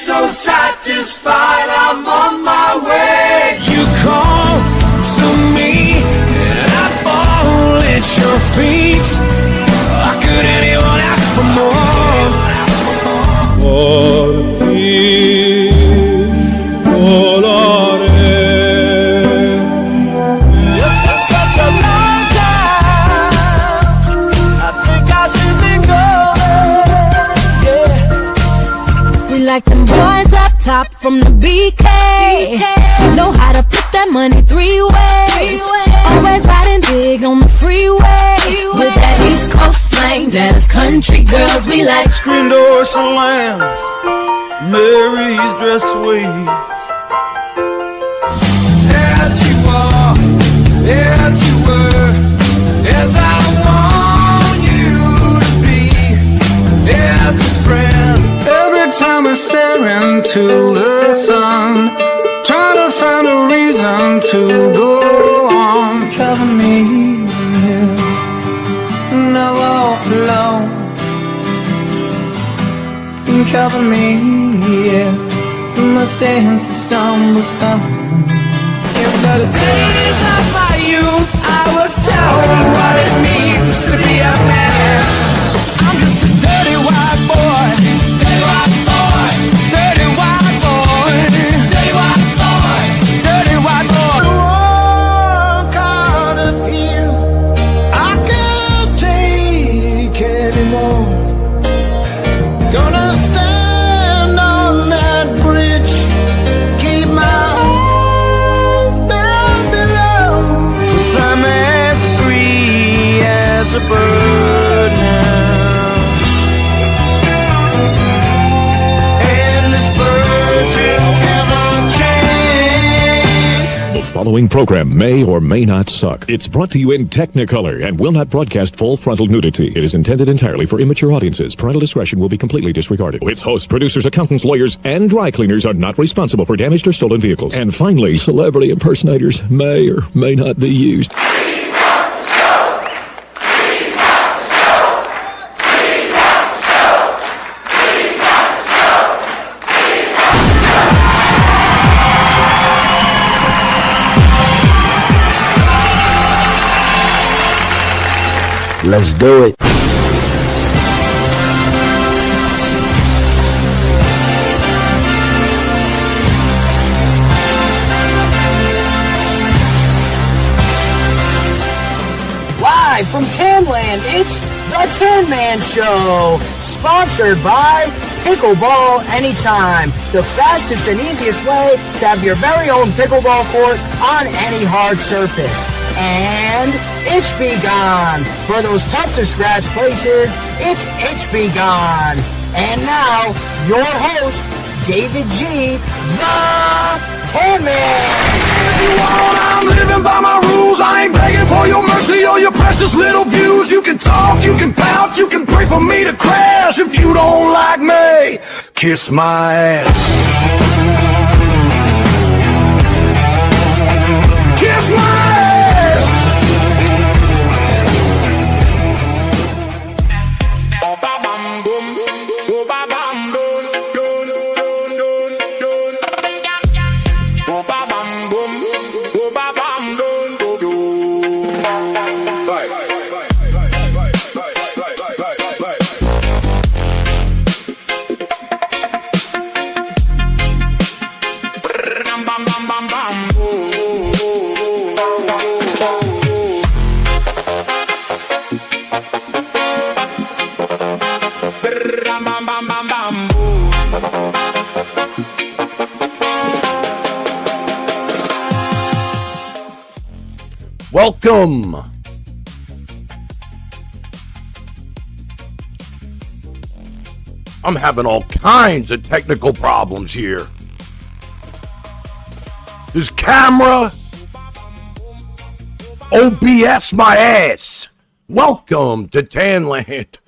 so satisfied, I'm on my way. You call to me, and I fall at your feet. How could anyone ask for more? Por ti, volaré. It's been such a long time, I think I should be going, yeah. We like them boys up top from the BK. Know how to put that money three ways. Always riding big on the freeway. With that East Coast slang, that's country girls we like. Screen door slams, Mary's dress waves. As you are, as you were, as I want you to be, as a friend. Every time I stare into the sun, trying to find a reason to go on. Cover me, and I walk alone. Cover me, yeah. My stance stumbles home. In the days of my youth, I was told what it means to be a man. I'm just a dirty white boy. Dirty white boy, Dirty white boy. dirty white boy. Dirty white boy. Walk out of here, I can't take anymore. Gonna stand on that bridge, keep my eyes down below. 'Cause I'm as free as a bird now. And this bird you cannot change. The following program may or may not suck. It's brought to you in Technicolor and will not broadcast full frontal nudity. It is intended entirely for immature audiences. Parental discretion will be completely disregarded. Its hosts, producers, accountants, lawyers, and dry cleaners are not responsible for damaged or stolen vehicles. And finally, celebrity impersonators may or may not be used. Let's do it. Live from Tanland, it's the Tan Man Show, sponsored by Pickleball Anytime, the fastest and easiest way to have your very own pickleball court on any hard surface. And Itch Be Gone, for those tough to scratch places, it's Itch Be Gone. And now, your host, David G, the Tan Man. I'm living by my rules. I ain't begging for your mercy or your precious little views. You can talk, you can pout, you can pray for me to crash. If you don't like me, kiss my ass. Kiss my ass. Welcome. I'm having all kinds of technical problems here. This camera, OBS my ass. Welcome to Tanland.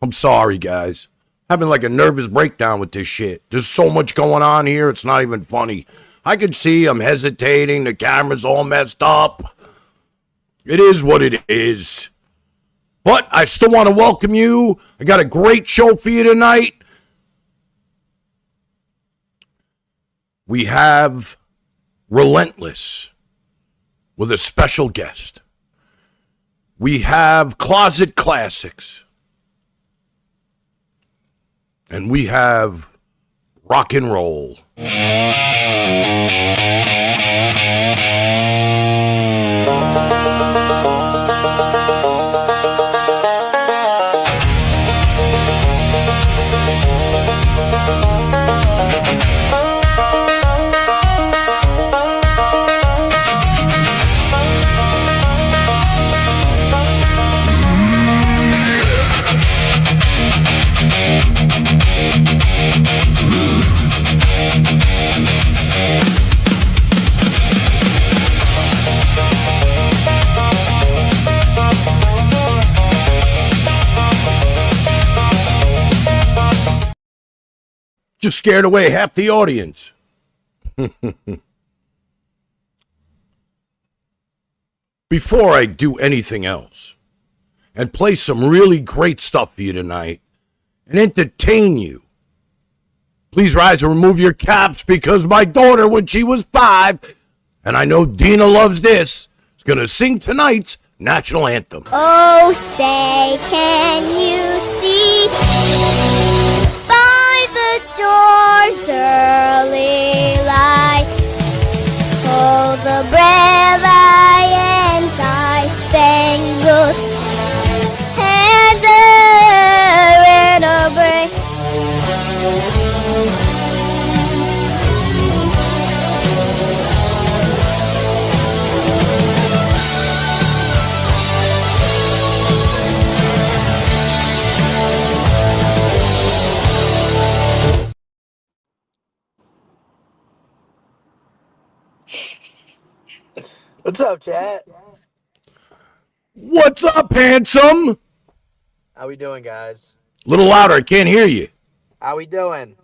I'm sorry, guys. Having like a nervous breakdown with this shit. There's so much going on here, it's not even funny. I can see I'm hesitating, the camera's all messed up. It is what it is. But I still want to welcome you. I got a great show for you tonight. we have Relentless with a special guest. We have Closet Classics. And we have rock and roll. Just scared away half the audience. Before I do anything else and play some really great stuff for you tonight and entertain you, please rise and remove your caps because my daughter, when she was 5, and I know Dina loves this, is going to sing tonight's national anthem. Oh, say, can you see by the door's early light? Oh, the brave and spangled hands are in a break. What's up, chat? What's up, handsome? How we doing, guys? A little louder, I can't hear you. How we doing?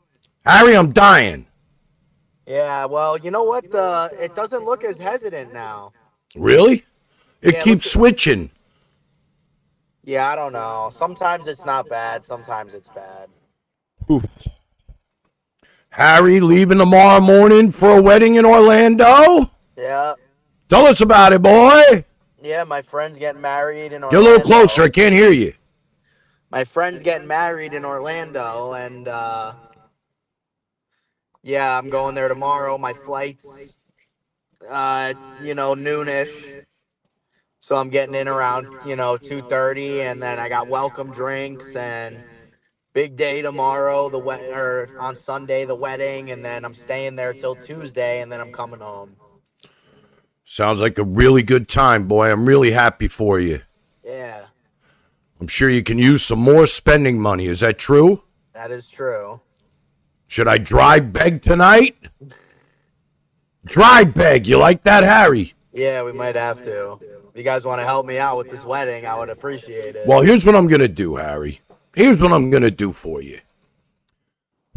Harry, I'm dying. Yeah, well, you know what? It doesn't look as hesitant now. Really? It Yeah, keeps switching. Yeah, I don't know. Sometimes it's not bad. Sometimes it's bad. Oof. Harry leaving tomorrow morning for a wedding in Orlando? Yeah. Tell us about it, boy. Yeah, my friend's getting married in Orlando. Get a little closer, I can't hear you. My friend's getting married in Orlando, and, yeah, I'm going there tomorrow. My flight's, noonish. So I'm getting in around, 2:30, and then I got welcome drinks and big day tomorrow, or on Sunday, the wedding, and then I'm staying there till Tuesday, and then I'm coming home. Sounds like a really good time, boy. I'm really happy for you. Yeah, I'm sure you can use some more spending money. Is that true? that is true. Should I dry beg tonight? Dry beg. You like that, Harry? Yeah, we might have to. If you guys want to help me out with this wedding, I would appreciate it. Well, here's what I'm going to do, Harry. Here's what I'm going to do for you.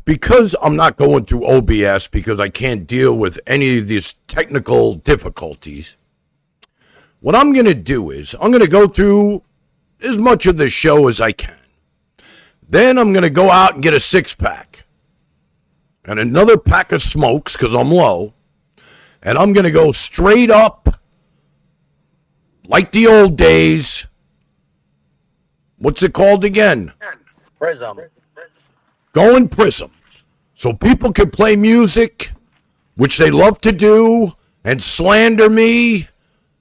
Because I'm not going through OBS because I can't deal with any of these technical difficulties, what I'm going to do is I'm going to go through as much of the show as I can. Then I'm going to go out and get a 6-pack and another pack of smokes because I'm low. And I'm going to go straight up like the old days. What's it called again? Prism. Going Prism. So people can play music, which they love to do, and slander me,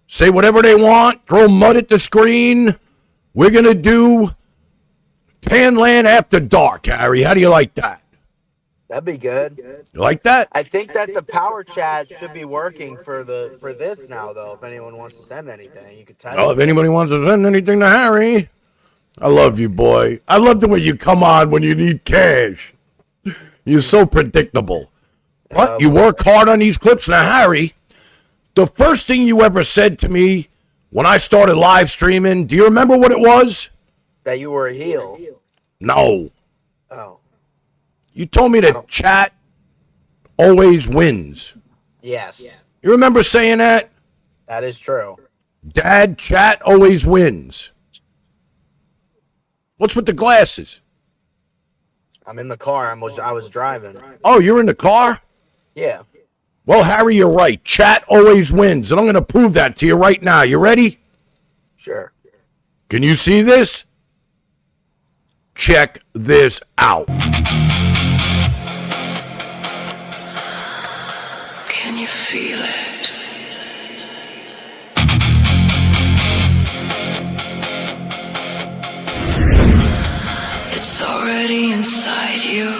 say whatever they want, throw mud at the screen. We're going to do Tanland After Dark, Harry. How do you like that? That'd be good. You like that? I think that the power chat should be working for this now, though. If anyone wants to send anything, you could type. Well, if anybody wants to send anything to Harry, I love you, boy. I love the way you come on when you need cash. You're so predictable. But you work hard on these clips. Now, Harry, the first thing you ever said to me when I started live streaming, do you remember what it was? That you were a heel. No. Oh. You told me that chat always wins. Yes. You remember saying that? That is true. Dad, chat always wins. What's with the glasses? I'm in the car. I was driving. Oh, you're in the car? Yeah. Well, Harry, you're right. Chat always wins, and I'm going to prove that to you right now. You ready? Sure. Can you see this? Check this out. Can you feel it? It's already inside you.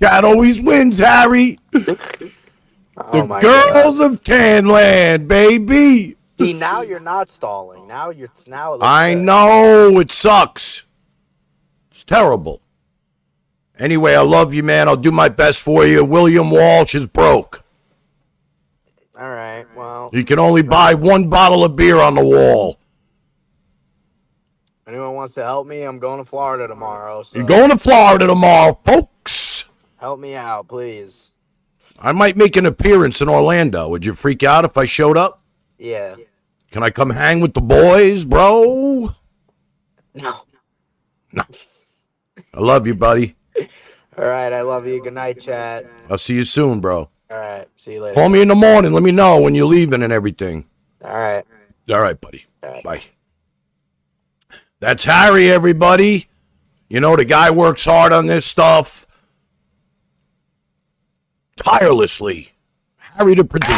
Chat always wins, Harry. The girls of Tanland, baby. See, now you're not stalling. Now it looks I good. know it sucks. It's terrible. Anyway, I love you, man. I'll do my best for you. William Walsh is broke. All right, well. You can only buy one bottle of beer on the wall. Anyone wants to help me? I'm going to Florida tomorrow. So You're going to Florida tomorrow, folks. help me out, please. I might make an appearance in Orlando. Would you freak out if I showed up? Yeah. Can I come hang with the boys, bro? No. No. I love you, buddy. All right, I love you. Good night, chat. I'll see you soon, bro. All right, see you later. Call me in the morning. Let me know when you're leaving and everything. All right. All right, buddy. All right. Bye. That's Harry, everybody. You know, the guy works hard on this stuff. Tirelessly. Harry the producer.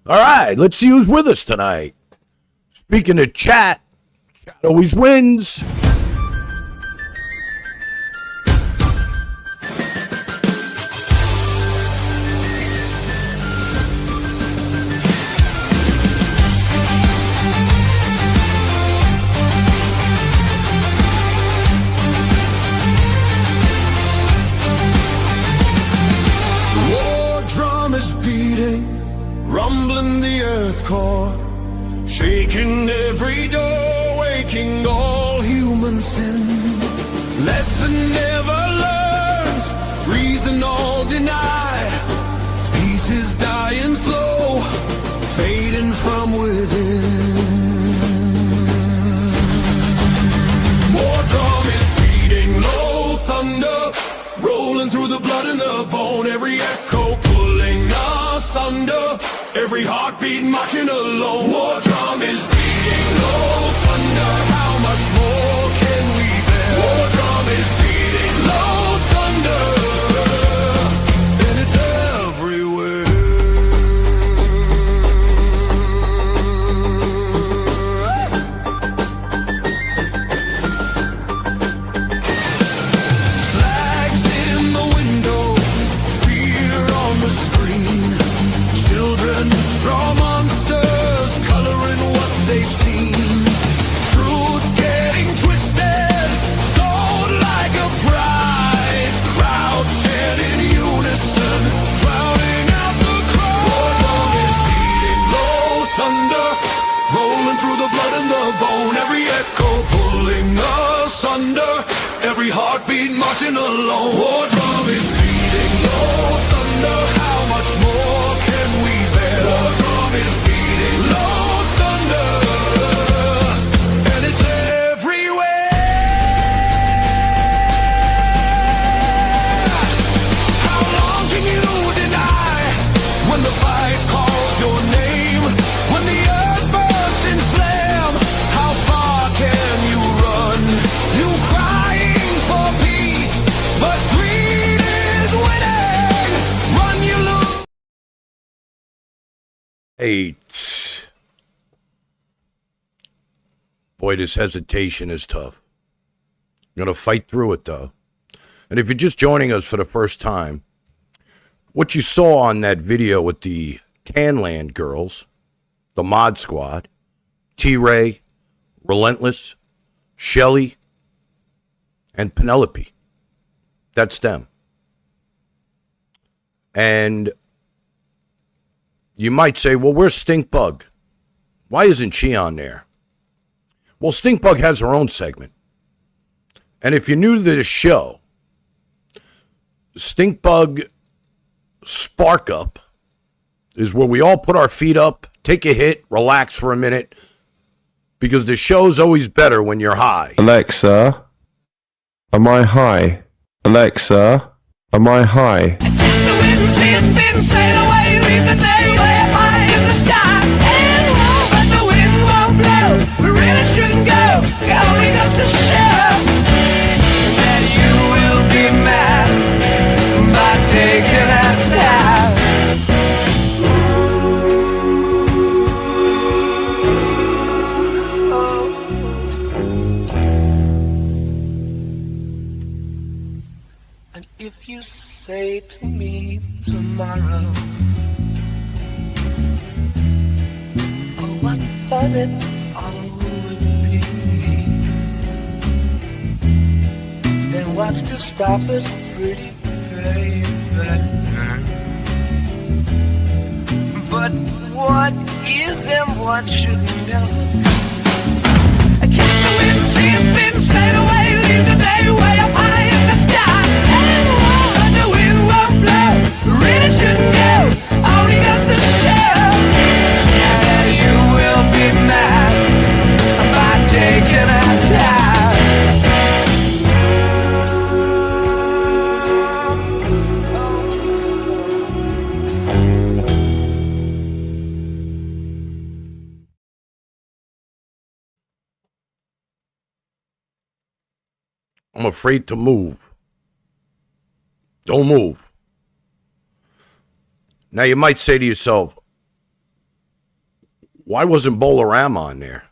All right, let's see who's with us tonight. Speaking of chat, chat always wins. War drum is beating, rumbling the earth core, shaking every door, waking all human sin. Lesson never learns, reason all deny. Peace is dying slow, fading from within. War drum is beating, low thunder, rolling through the blood and the bone. Every echo pulling us under, every heartbeat marching alone. War drum is beating, low thunder. How much more can we bear? War drum is beating, low thunder, and it's everywhere. Flags marching alone. War drum is beating low thunder. How much more can we bear? War drum is beating low thunder, and it's everywhere. How long can you deny when the fight calls your name? When the earth bursts in flame, how far can you run? You crying for peace, but greed is winning. Run, you lose. 8. Boy, this hesitation is tough. I'm going to fight through it, though. And if you're just joining us for the first time, what you saw on that video with the Tanland girls, the Mod Squad, T-Ray, Relentless, Shelly, and Penelope, that's them. And you might say, well, where's Stinkbug? Why isn't she on there? Well, Stinkbug has her own segment. And if you're new to the show, Stinkbug Spark Up is where we all put our feet up, take a hit, relax for a minute, because the show's always better when you're high. Alexa, am I high? Alexa, am I high? The wind sails spin, sail away, leave the day way up high in the sky. And won't, but the wind won't blow. We really shouldn't go. It only goes to show that you will be mad by taking that step. And if you say to me tomorrow, oh, what fun it all would be, then what's to stop us, pretty baby? But what is and what should never be? I catch the wind, see it spin, sail away, leave the day way up high in the sky. And won't, the wind won't blow, really shouldn't go, only goes to show that you will be mad by taking our time. I'm afraid to move. Don't move. Now you might say to yourself, why wasn't Bolarama on there?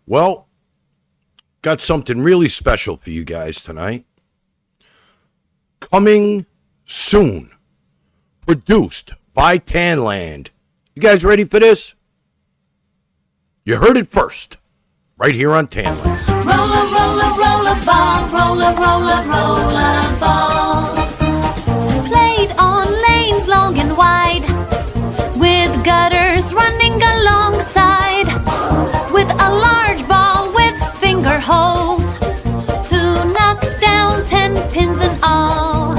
Well, got something really special for you guys tonight. Coming soon. Produced by Tanland. You guys ready for this? You heard it first. Right here on Tanland. Roller, roller, roller ball, roller, roller, roller ball. Played on lanes long and wide, with gutters running alongside, with a large ball with finger holes to knock down 10 pins and all.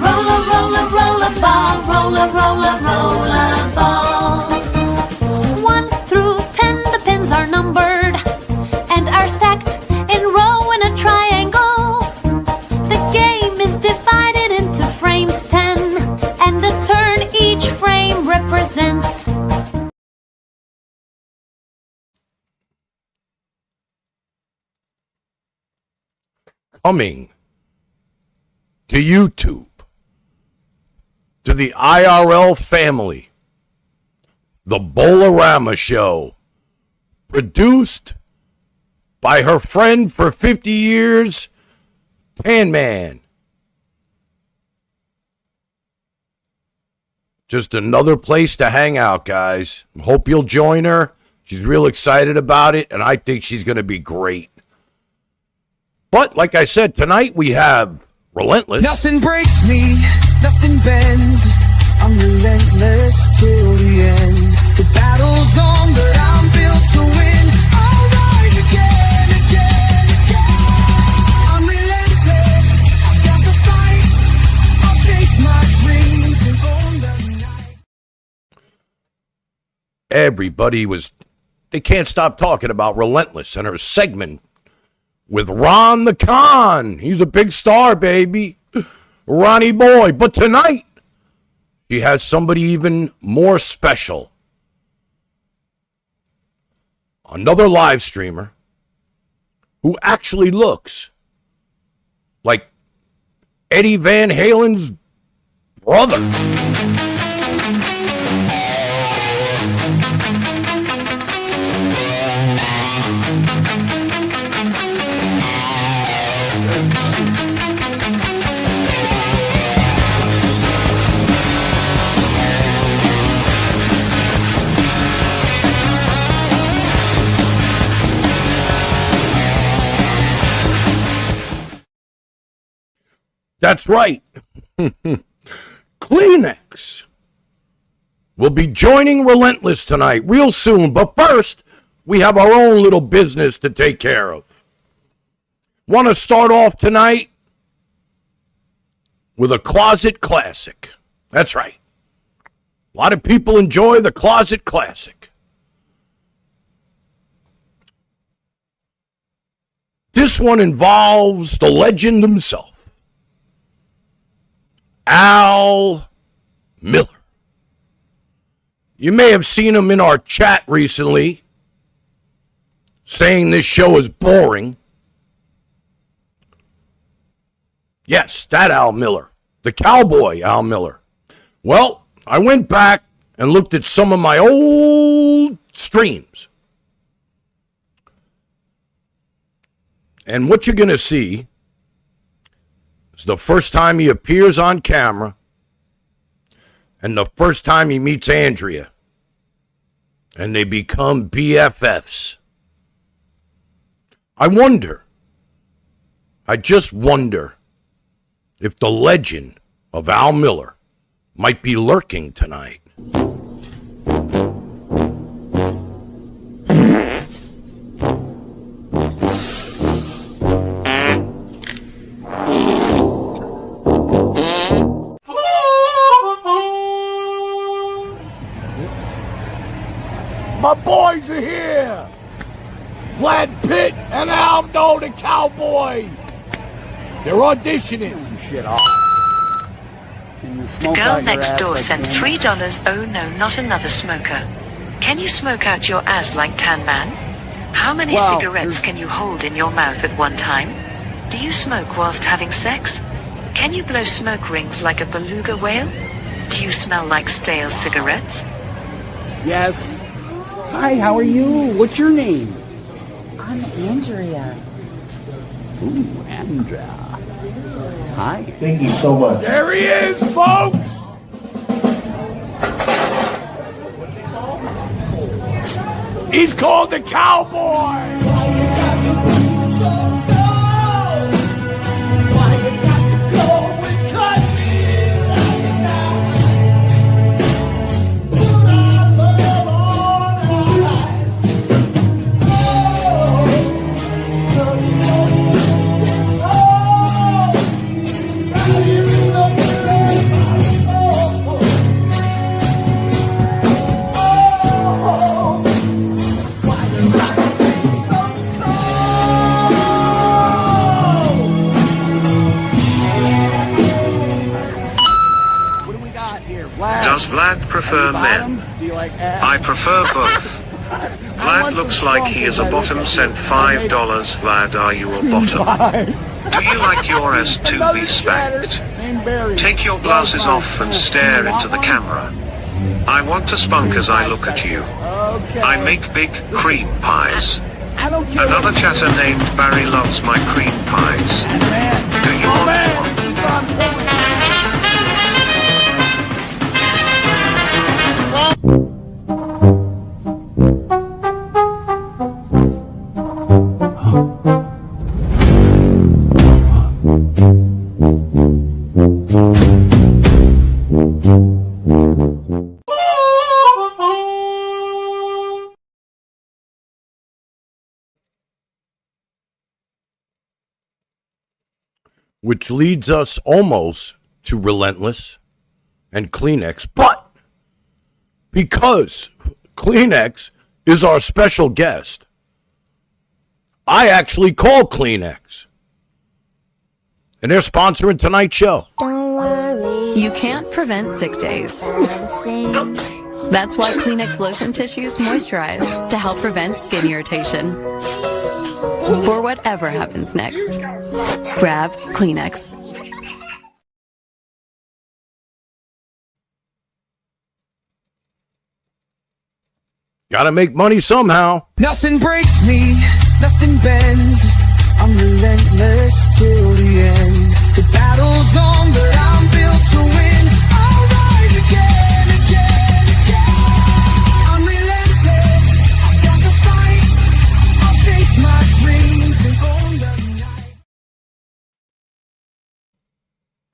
Roller, roller, roller ball, roller, roller, roller ball. 1 through 10, the pins are numbered and are stacked in row in a triangle. The game is divided into frames 10, and the turn each frame represents. Coming to YouTube, to the IRL family, the Bolarama Show, produced by her friend for 50 years, Tan Man. Just another place to hang out, guys. Hope you'll join her. She's real excited about it, and I think she's going to be great. But, like I said, tonight we have Relentless. Nothing breaks me, nothing bends. I'm relentless till the end. The battle's on, but I'm built to win. I'll rise again, again, again. I'm relentless. everybody was, they can't stop talking about Relentless and her segment with Ron the Con. He's a big star, baby. Ronnie boy. But tonight, she has somebody even more special. Another live streamer who actually looks like Eddie Van Halen's brother. That's right. Kleenex will be joining Relentless tonight real soon. But first, we have our own little business to take care of. Want to start off tonight with a closet classic. That's right. A lot of people enjoy the closet classic. This one involves the legend himself, Al Miller. You may have seen him in our chat recently saying this show is boring. Yes, that Al Miller, the cowboy Al Miller. Well, I went back and looked at some of my old streams. And what you're going to see is the first time he appears on camera and the first time he meets Andrea. And they become BFFs. I just wonder if the legend of Al Miller might be lurking tonight. My boys are here! Vlad Pitt and Aldo the Cowboy! They're auditioning. Shit off. The girl next door sent $3. Oh no, not another smoker. Can you smoke out your ass like Tan Man? How many cigarettes can you hold in your mouth at one time? Do you smoke whilst having sex? Can you blow smoke rings like a beluga whale? Do you smell like stale cigarettes? Yes. Hi, how are you? What's your name? I'm Andrea. Ooh, Andrea. Hi. Thank you so much. There he is, folks! He's called the Cowboy! Does Vlad prefer men? I prefer both. Vlad looks like he is a bottom. Sent $5. Vlad, are you a bottom? Do you like your ass to be spanked? Take your glasses off and stare into the camera. I want to spunk as I look at you. I make big cream pies. Another chatter named Barry loves my cream pies. Do you want one? Which leads us almost to Relentless and Kleenex. But because Kleenex is our special guest. I actually called Kleenex. And they're sponsoring tonight's show. Don't worry. You can't prevent sick days. That's why Kleenex lotion tissues moisturize to help prevent skin irritation. For whatever happens next, grab Kleenex. Gotta make money somehow. Nothing breaks me, nothing bends. I'm relentless till the end. The battle's on, but I'm built to win. I'll rise again, again, again. I'm relentless, I've got the fight. I'll chase my dreams and own the night.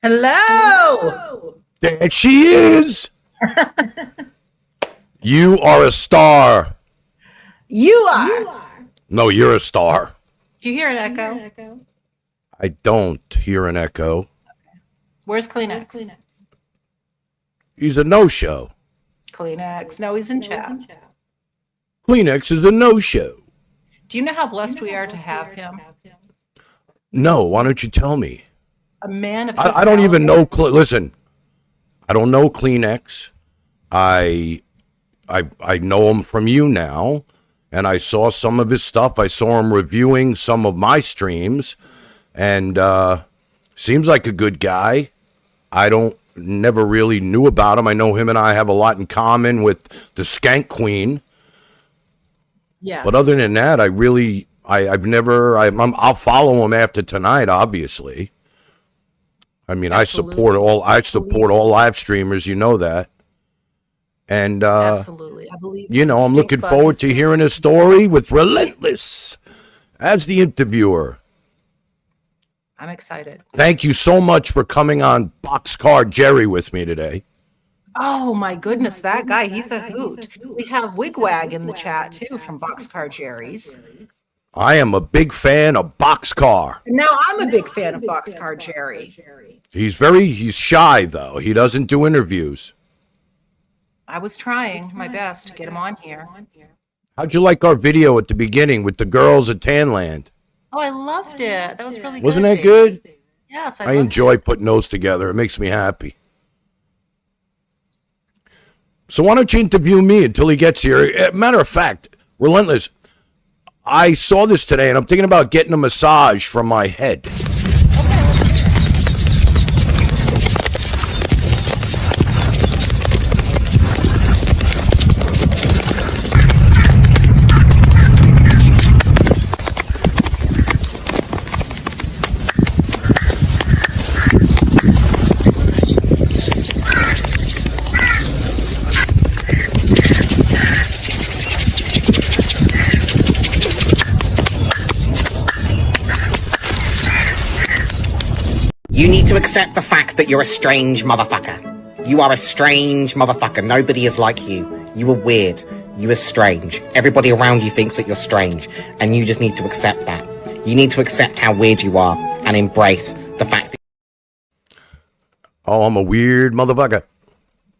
Hello! There she is! You are a star. You are! No, you're a star. Do you hear an echo? I don't hear an echo. Where's Kleenex? He's a no-show. Kleenex. No, he's in chat. Kleenex is a no-show. Do you know how blessed we are to have him? No, why don't you tell me? A man of his I don't even know. Listen, I don't know Kleenex. I know him from you now, and I saw some of his stuff. I saw him reviewing some of my streams, and seems like a good guy. I never really knew about him. I know him and I have a lot in common with the Skank Queen. Yes. But other than that, I'll follow him after tonight, obviously. I mean, Absolutely. I support all live streamers, you know that. And Absolutely. I believe I'm looking forward to hearing his story with Relentless as the interviewer. I'm excited. Thank you so much for coming on Boxcar Jerry with me today. Oh my goodness, that guy, he's a hoot. We have Wigwag in the chat too from Boxcar Jerry's. I am a big fan of Boxcar. And now I'm a big fan of Boxcar Jerry. He's shy though. He doesn't do interviews. I was trying my best to get him on here. How'd you like our video at the beginning with the girls at Tanland? Oh, I loved it. That was really good. Wasn't that good? Yes, I enjoy putting those together. It makes me happy. So why don't you interview me until he gets here? Matter of fact, Relentless, I saw this today, and I'm thinking about getting a massage from my head. You need to accept the fact that you're a strange motherfucker. You are a strange motherfucker. Nobody is like you. You are weird. You are strange. Everybody around you thinks that you're strange, and you just need to accept that. You need to accept how weird you are and embrace the fact that... Oh, I'm a weird motherfucker.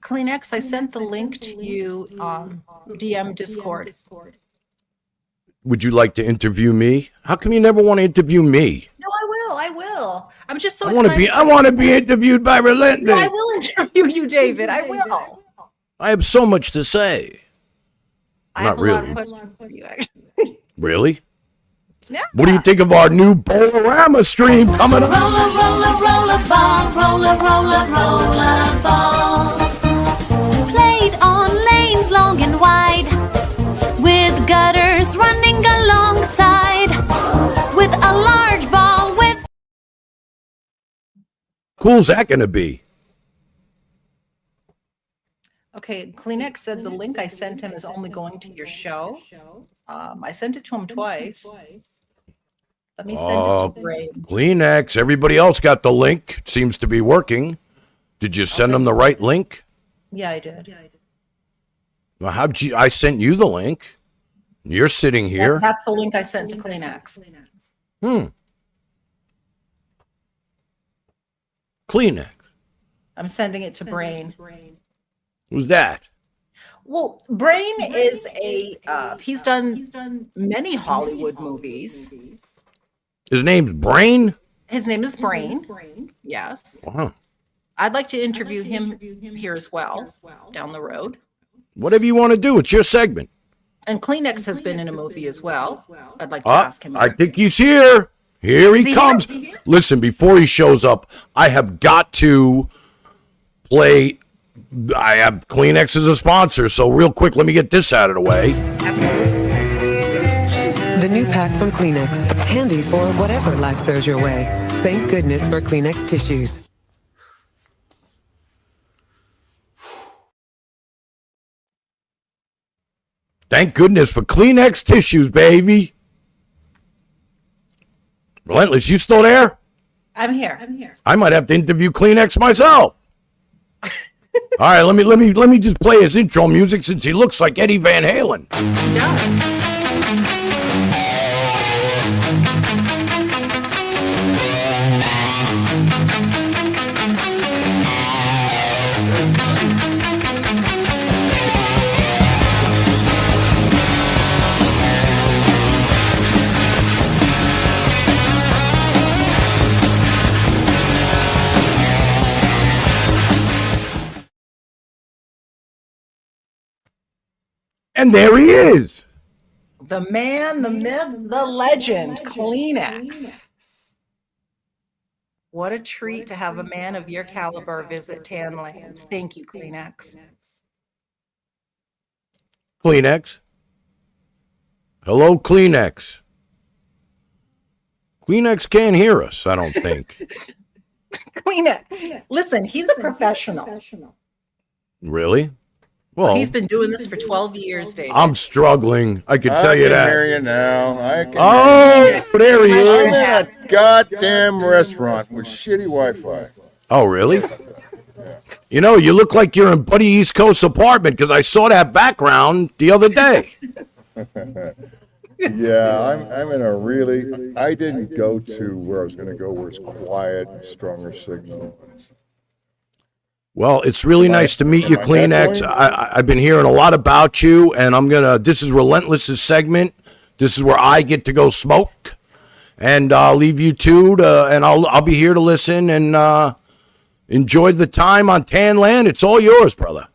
Kleenex, I sent the link to you on DM Discord. Would you like to interview me? How come you never want to interview me? No, I will. I'm just so I want to be interviewed by Relentless. No, I will interview you, David. I will. I have so much to say. Not really. I have a lot of questions for you, actually. Really? Yeah. What do you think of our new Bolarama stream coming up? Roller, roller, roller ball, roller, roller, roller ball. Played on lanes long and wide, with gutters running alongside, with a large ball with... Cool's that gonna be? Okay, Kleenex said the link I sent him is only going to your show. I sent it to him twice. Let me send it to Ray. Kleenex. Everybody else got the link. It seems to be working. Did you send them the right link? Yeah, I did. Well, I sent you the link. You're sitting here. That's the link I sent to Kleenex. Kleenex. I'm sending it to Brain. Who's that? Well, Brain is he's done many Hollywood movies. His name's Brain? His name is Brain. Yes. Wow. I'd like to interview him here as well, down the road. Whatever you want to do, it's your segment. And Kleenex has been in a movie as well. I'd like to ask him. I think he's here. Here he comes. Listen, before he shows up, I have got to play. I have Kleenex as a sponsor, so real quick, let me get this out of the way. The new pack from Kleenex, handy for whatever life throws your way. Thank goodness for Kleenex tissues. Thank goodness for Kleenex tissues, baby. Relentless, you still there? I'm here. I might have to interview Kleenex myself. All right, let me just play his intro music since he looks like Eddie Van Halen. He does. And there he is. The man, the myth, the legend, Kleenex. What a treat to have a man of your caliber visit Tanland. Thank you, Kleenex. Kleenex. Hello, Kleenex. Kleenex can't hear us, I don't think. Kleenex. Listen, he's a professional. Really? Well, he's been doing this for 12 years, David. I'm struggling. I can tell you that. I can hear you now. There he I'm is. in a goddamn restaurant with shitty Wi-Fi. Oh, really? You know, you look like you're in Buddy East Coast's apartment because I saw that background the other day. Yeah, I'm in a really. I didn't go to where I was going to go, where it's quiet, stronger signal. Well, it's really nice to meet you, Kleenex. I've been hearing a lot about you, and this is Relentless's segment. This is where I get to go smoke, and I'll leave you two and I'll be here to listen and enjoy the time on Tanland. It's all yours, brother.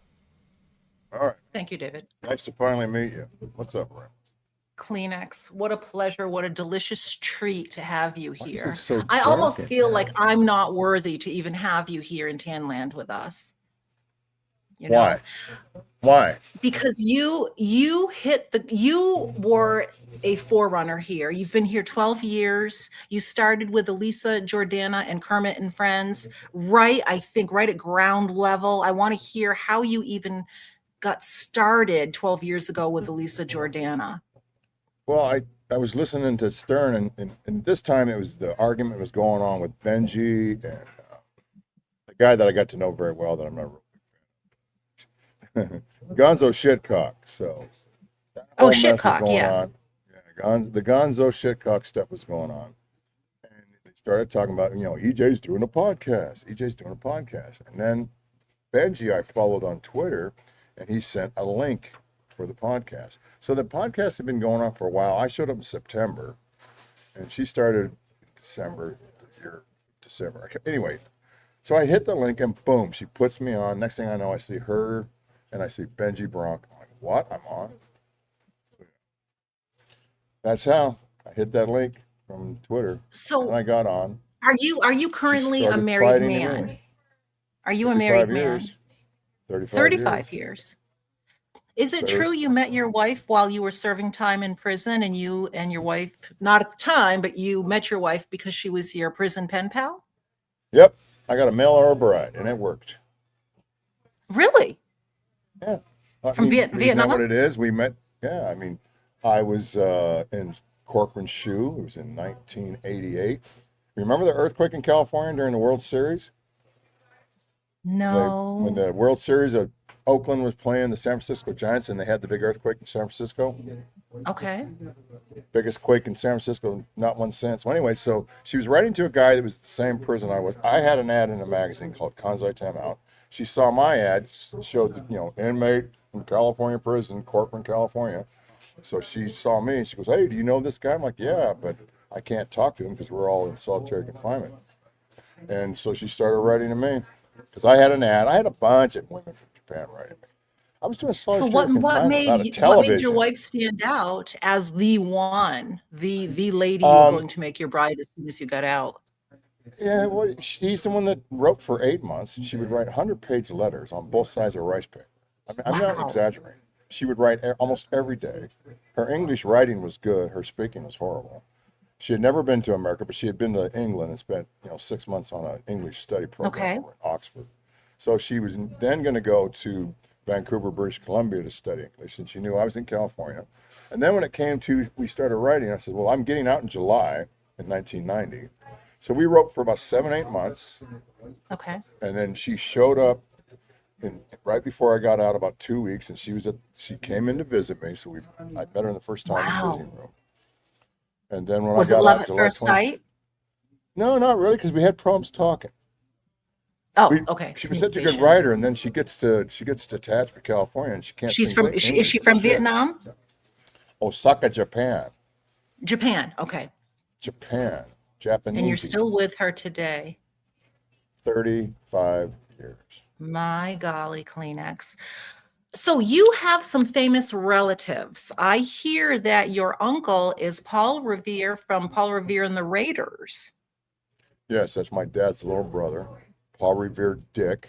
All right. Thank you, David. Nice to finally meet you. What's up, Ram? Kleenex, what a pleasure, what a delicious treat to have you here. So I almost feel like I'm not worthy to even have you here in Tanland with us. You know? Why? Because you were a forerunner here. You've been here 12 years. You started with Elisa Jordana and Kermit and Friends, I think right at ground level. I want to hear how you even got started 12 years ago with Elisa Jordana. Well, I was listening to Stern, and this time it was the argument was going on with Benji and the guy that I got to know very well that I'm not really Gonzo Shitcock. So Shitcock, yes. Yeah, the Gonzo Shitcock stuff was going on, and they started talking about EJ's doing a podcast. And then Benji I followed on Twitter, and he sent a link for the podcast. So the podcast had been going on for a while. I showed up in September, and she started in December. Anyway, so I hit the link, and boom, she puts me on. Next thing I know, I see her, and I see Benji Bronk. I'm like, what? I'm on? That's how I hit that link from Twitter. So and I got on. Are you currently a married man? Are you a married man? 35 years. Is it true you met your wife while you were serving time in prison, and you and your wife, not at the time, but you met your wife because she was your prison pen pal? Yep. I got a mail or a bride, and it worked. Really? Yeah. From Vietnam? What it is? We met. Yeah. I mean, I was in Corcoran's shoe. It was in 1988. Remember the earthquake in California during the World Series? No. When the World Series of Oakland was playing the San Francisco Giants, and they had the big earthquake in San Francisco. Okay. Biggest quake in San Francisco, not one since. Well, anyway, so she was writing to a guy that was the same prison I was. I had an ad in a magazine called Kansai Time Out. She saw my ad, showed the inmate from California prison, Corcoran, California. So she saw me and she goes, "Hey, do you know this guy?" I'm like, "Yeah, but I can't talk to him because we're all in solitary confinement." And so she started writing to me because I had an ad. I had a bunch of women from Japan writing me. I was doing So solitary what confinement without a made television. your wife stand out as the one, the lady you were going to make your bride as soon as you got out? Yeah, well, she's the one that wrote for 8 months. She would write 100-page letters on both sides of rice paper. I mean, I'm not exaggerating. She would write almost every day. Her English writing was good. Her speaking was horrible. She had never been to America, but she had been to England and spent 6 months on an English study program over in Oxford. So she was then going to go to Vancouver, British Columbia to study English, and she knew I was in California. And then when it came to we started writing, I said, "Well, I'm getting out in July in 1990." So we wrote for about 7-8 months. Okay. And then she showed up right before I got out, about 2 weeks, and she came in to visit me. So I met her in the first time in the visiting room. And then when I got out, July 20th. No, not really, because we had problems talking. Oh, okay. She was such a good writer, and then she gets detached for California, and she can't. Is she from Vietnam? Osaka, Japan. Japan. Okay. Japan. Japanese. And you're still with her today. 35 years. My golly, Kleenex. So you have some famous relatives. I hear that your uncle is Paul Revere from Paul Revere and the Raiders. Yes, that's my dad's little brother, Paul Revere Dick.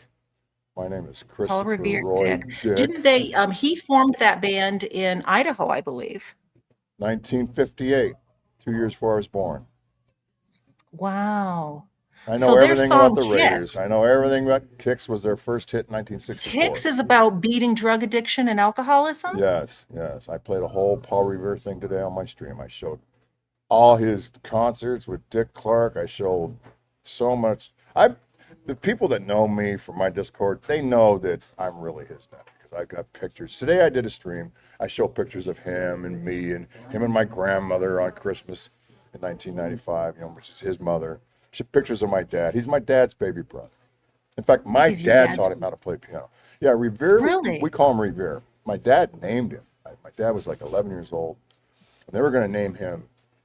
My name is Christopher Paul Revere Roy Dick. Didn't they? He formed that band in Idaho, I believe. 1958, 2 years before I was born. Wow. I know everything about the Raiders. I know everything about Kicks. Was their first hit in 1964. Kicks is about beating drug addiction and alcoholism? Yes. I played a whole Paul Revere thing today on my stream. I showed all his concerts with Dick Clark. I showed so much. The people that know me from my Discord, they know that I'm really his dad because I got pictures. Today I did a stream. I show pictures of him and me and him and my grandmother on Christmas in 1995, which is his mother. Pictures of my dad. He's my dad's baby brother. In fact, my dad taught him how to play piano. Yeah, Revere. Really? We call him Revere. My dad named him. My dad was like 11 years old. And they were going to name him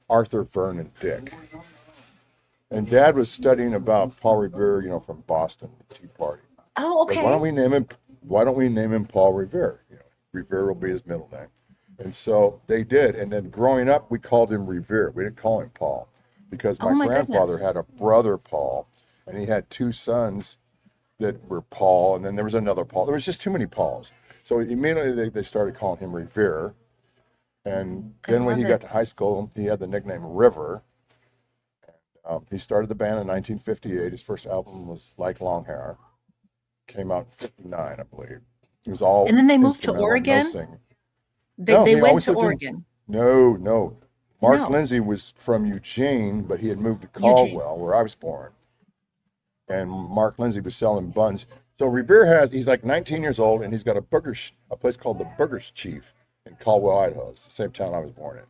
Arthur Vernon Dick. And Dad was studying about Paul Revere, from Boston, the Tea Party. Oh, okay. But why don't we name him Paul Revere? Revere will be his middle name. And so they did. And then growing up, we called him Revere. We didn't call him Paul because my grandfather had a brother, Paul, and he had 2 sons that were Paul, and then there was another Paul. There was just too many Pauls. So immediately they started calling him Revere. And then when he got to high school, he had the nickname River. He started the band in 1958. His first album was Like Long Hair. Came out in 59, I believe. It was all. And then they moved to Oregon? They went to Oregon. No. Mark Lindsay was from Eugene, but he had moved to Caldwell, where I was born. And Mark Lindsay was selling buns. So Revere he's like 19 years old, and he's got a place called the Burgers Chief in Caldwell, Idaho. It's the same town I was born in.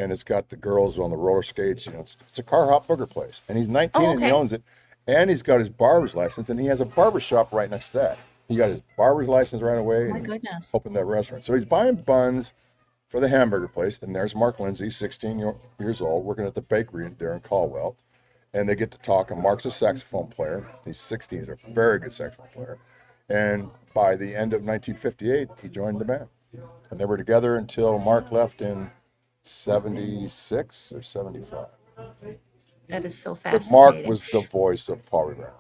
And it's got the girls on the roller skates. It's a car hop burger place. And he's 19 and he owns it. And he's got his barber's license, and he has a barber shop right next to that. He got his barber's license right away. Oh, my goodness. Opened that restaurant. So he's buying buns for the hamburger place. And there's Mark Lindsay, 16 years old, working at the bakery there in Caldwell. And they get to talk. And Mark's a saxophone player. He's 16. He's a very good saxophone player. And by the end of 1958, he joined the band. And they were together until Mark left in 76 or 75. That is so fascinating. But Mark was the voice of Paul Revere.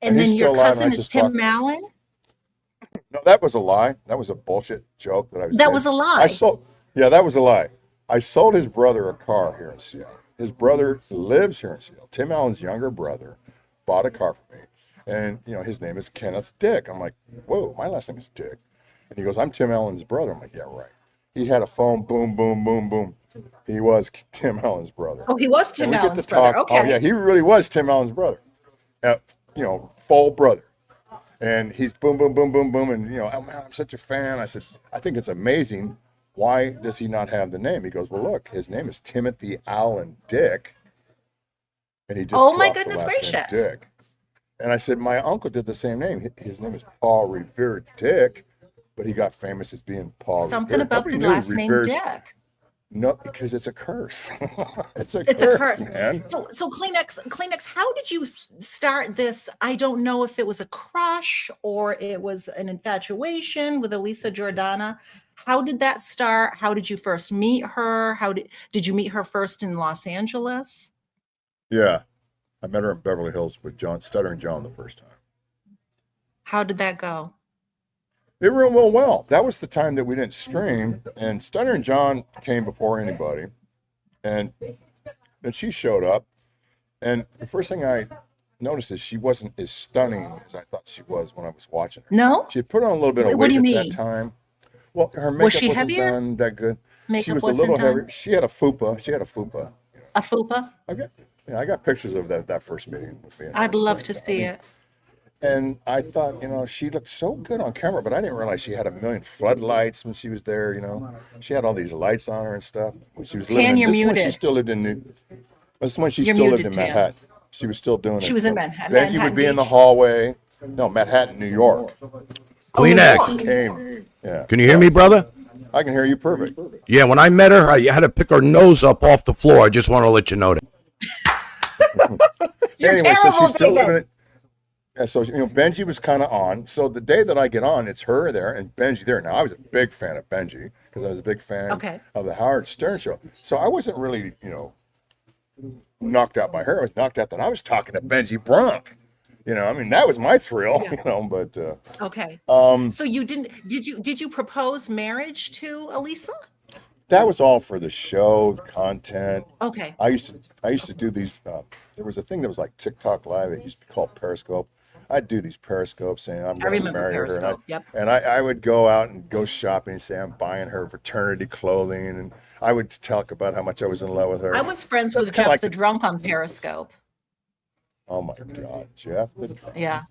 And then your cousin is Tim Mallon? No, that was a lie. That was a bullshit joke that I was saying. That was a lie. That was a lie. I sold his brother a car here in Seattle. His brother lives here in Seattle. Tim Allen's younger brother bought a car for me. And, his name is Kenneth Dick. I'm like, whoa, my last name is Dick. And he goes, I'm Tim Allen's brother. I'm like, yeah, right. He had a phone, boom, boom, boom, boom. He was Tim Allen's brother. Oh, he was Tim Allen's brother. Okay. Oh, yeah, he really was Tim Allen's brother. Full brother. And he's boom, boom, boom, boom, boom. And, oh, man, I'm such a fan. I said, I think it's amazing. Why does he not have the name? He goes, well, look, his name is Timothy Allen Dick. And he just oh, my goodness gracious. Dick. And I said, my uncle did the same name. His name is Paul Revere Dick. but he got famous as being Paul. Something Revere. about Nobody the knew last name Revere's- Dick. No, because it's a curse. it's a curse, man. So Kleenex, how did you start this? I don't know if it was a crush or it was an infatuation with Elisa Jordana. How did that start? How did you first meet her? How did you meet her first in Los Angeles? Yeah, I met her in Beverly Hills with Stuttering John the first time. How did that go? It went real well. That was the time that we didn't stream, and Stuttering John came before anybody, and then she showed up, and the first thing I noticed is she wasn't as stunning as I thought she was when I was watching her. No? She had put on a little bit of What do weight you at mean? that time. Well, her makeup Was she wasn't heavier? done that good. She Makeup was a wasn't little done? heavier. She had a fupa. A fupa? I got pictures of that first meeting with me. and her. I'd love to see it. And I thought, she looked so good on camera, but I didn't realize she had a million floodlights when she was there. She had all these lights on her and stuff when she was living. Tan, you're this is when she muted. still lived in This is when she You're still lived muted, in Tan. Manhattan. She was still doing it. She was in Manhattan. Benji Manhattan would be in the Beach. hallway. No, Manhattan, New York. Kleenex. Came. Yeah. Can you hear me, brother? I can hear you perfect. Yeah, when I met her, I had to pick her nose up off the floor. I just want to let you know that. You're Anyway, so terrible, she's still David. living it. Yeah, so Benji was kind of on. So the day that I get on, it's her there and Benji there. Now I was a big fan of Benji because I was a big fan of the Howard Stern show. So I wasn't really, knocked out by her. I was knocked out that I was talking to Benji Bronk. That was my thrill. But Okay. Um, So you did you propose marriage to Elisa? that was all for the show, the content. Okay. I used to do these. There was a thing that was like TikTok Live. It used to be called Periscope. I'd do these Periscopes saying I'm going to remember marry her. Periscope, yep. And I would go out and go shopping and say I'm buying her fraternity clothing, and I would talk about how much I was in love with her. I was friends So with it's kinda Jeff like the Drunk on Periscope. Oh my God, Jeff the Drunk. Yeah.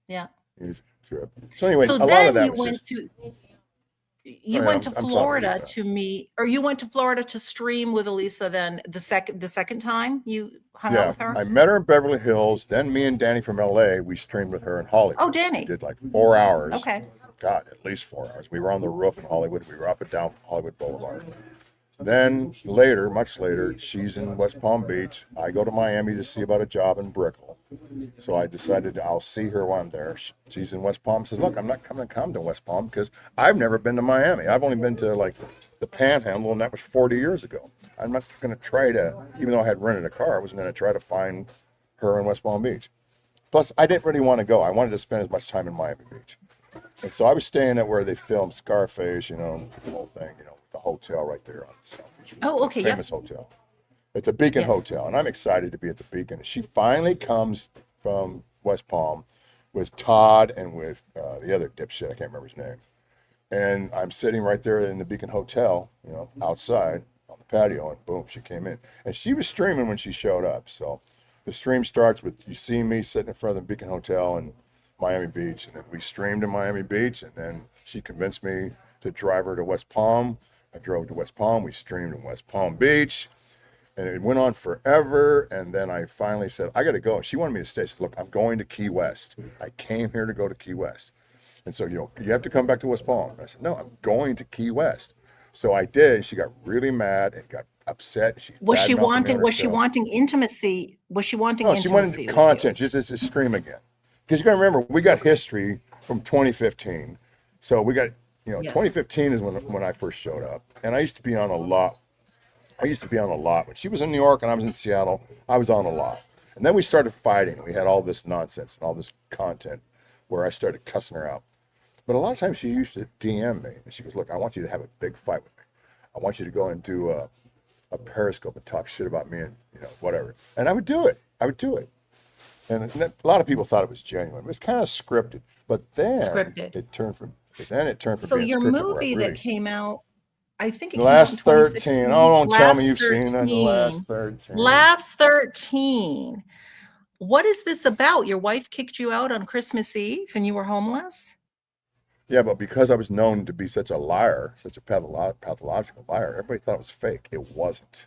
Yeah. He's a trip. So anyway, So a lot then of that you was went just. to Sorry, went to I'm talking Florida too fast. to meet, or you went to Florida to stream with Elisa. Then the second time you hung out Yeah, with her. I met her in Beverly Hills. Then me and Danny from LA, we streamed with her in Hollywood. Oh, Danny. We did like 4 hours. Okay. God, at least 4 hours. We were on the roof in Hollywood. We were up and down Hollywood Boulevard. Then later, much later, she's in West Palm Beach. I go to Miami to see about a job in Brickell. So I decided I'll see her while I'm there. She's in West Palm. Says, look, I'm not going to come to West Palm because I've never been to Miami. I've only been to like the Panhandle, and that was 40 years ago. I'm not going to try to, even though I had rented a car, I wasn't going to try to find her in West Palm Beach. Plus, I didn't really want to go. I wanted to spend as much time in Miami Beach. And so I was staying at where they filmed Scarface, the whole thing, the hotel right there on the South Beach. Oh, okay, yep. Famous hotel. At the Beacon Yes. Hotel. And I'm excited to be at the Beacon. She finally comes from West Palm with Todd and with the other dipshit. I can't remember his name. And I'm sitting right there in the Beacon Hotel, outside on the patio, and boom, she came in. And she was streaming when she showed up. So the stream starts with you see me sitting in front of the Beacon Hotel in Miami Beach. And then we streamed in Miami Beach. And then she convinced me to drive her to West Palm. I drove to West Palm. We streamed in West Palm Beach. And it went on forever. And then I finally said, I got to go. She wanted me to stay. She said, look, I'm going to Key West. I came here to go to Key West. And so, you have to come back to West Palm. And I said, no, I'm going to Key West. So I did. She got really mad and got upset. Was she badmouthed me on wanting? her Was she show. wanting intimacy? Was she wanting No, she intimacy? wanted with content. Just to stream again. Because you got to remember, we got history from 2015. So we got, Yes. 2015 is when I first showed up. And I used to be on a lot. When she was in New York and I was in Seattle, I was on a lot. And then we started fighting. We had all this nonsense and all this content where I started cussing her out. But a lot of times she used to DM me. And she goes, look, I want you to have a big fight with me. I want you to go and do a Periscope and talk shit about me and, whatever. And I would do it. And a lot of people thought it was genuine. It was kind of scripted. But then Scripted. it turned from So being your scripted where I movie really- that came out, I think it The came out in last 13. 2016. Oh, don't tell me Last you've seen it. The 13. last 13. Last 13. What is this about? Your wife kicked you out on Christmas Eve and you were homeless? Yeah, but because I was known to be such a liar, such a pathological liar, everybody thought it was fake. It wasn't.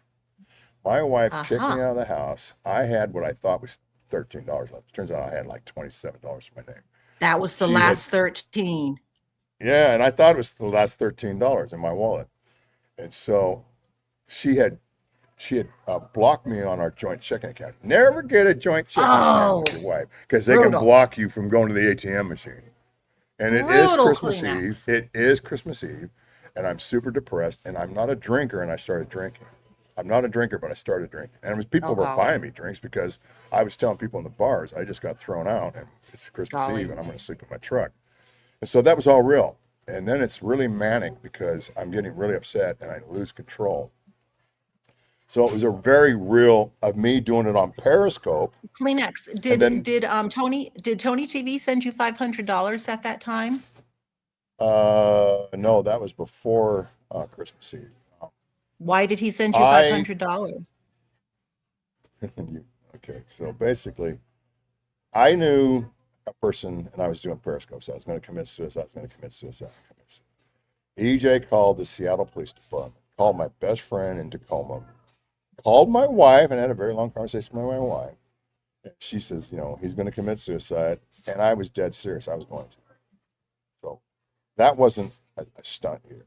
My wife kicked me out of the house. I had what I thought was $13 left. Turns out I had like $27 for my name. That was the She last had- 13. Yeah, and I thought it was the last $13 in my wallet. And so she had blocked me on our joint checking account. Never get a joint checking account with your wife because they can block you from going to the ATM machine. And it is Christmas Eve. It is Christmas Eve, and I'm super depressed. And I'm not a drinker, and I started drinking. I'm not a drinker, but I started drinking. And it was people were buying me drinks because I was telling people in the bars I just got thrown out, and it's Christmas Eve, and I'm going to sleep in my truck. And so that was all real. And then it's really manic because I'm getting really upset and I lose control. So it was a very real of me doing it on Periscope. Kleenex. Did Tony TV send you $500 at that time? No, that was before Christmas Eve. Why did he send you $500? Okay, so basically, I knew a person, and I was doing Periscope, so I was going to commit suicide. EJ called the Seattle Police Department, called my best friend in Tacoma, called my wife, and had a very long conversation with my wife. She says, he's going to commit suicide, and I was dead serious. I was going to. So that wasn't a stunt either.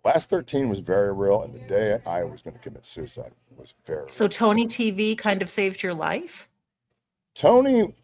Last 13 was very real, and the day I was going to commit suicide was very real. So Tony TV kind of saved your life? Tony,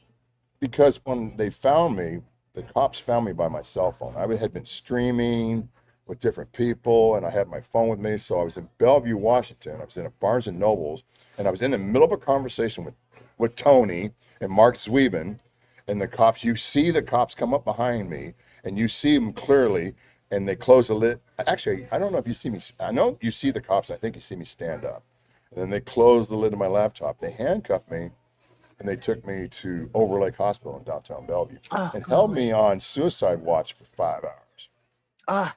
because when they found me, the cops found me by my cell phone. I had been streaming with different people, and I had my phone with me. So I was in Bellevue, Washington. I was in a Barnes & Noble's, and I was in the middle of a conversation with Tony and Mark Zwiebin, and the cops. You see the cops come up behind me, and you see them clearly, and they close the lid. Actually, I don't know if you see me. I know you see the cops. I think you see me stand up. And then they close the lid of my laptop. They handcuffed me, and they took me to Overlake Hospital in downtown Bellevue and held me on suicide watch for 5 hours.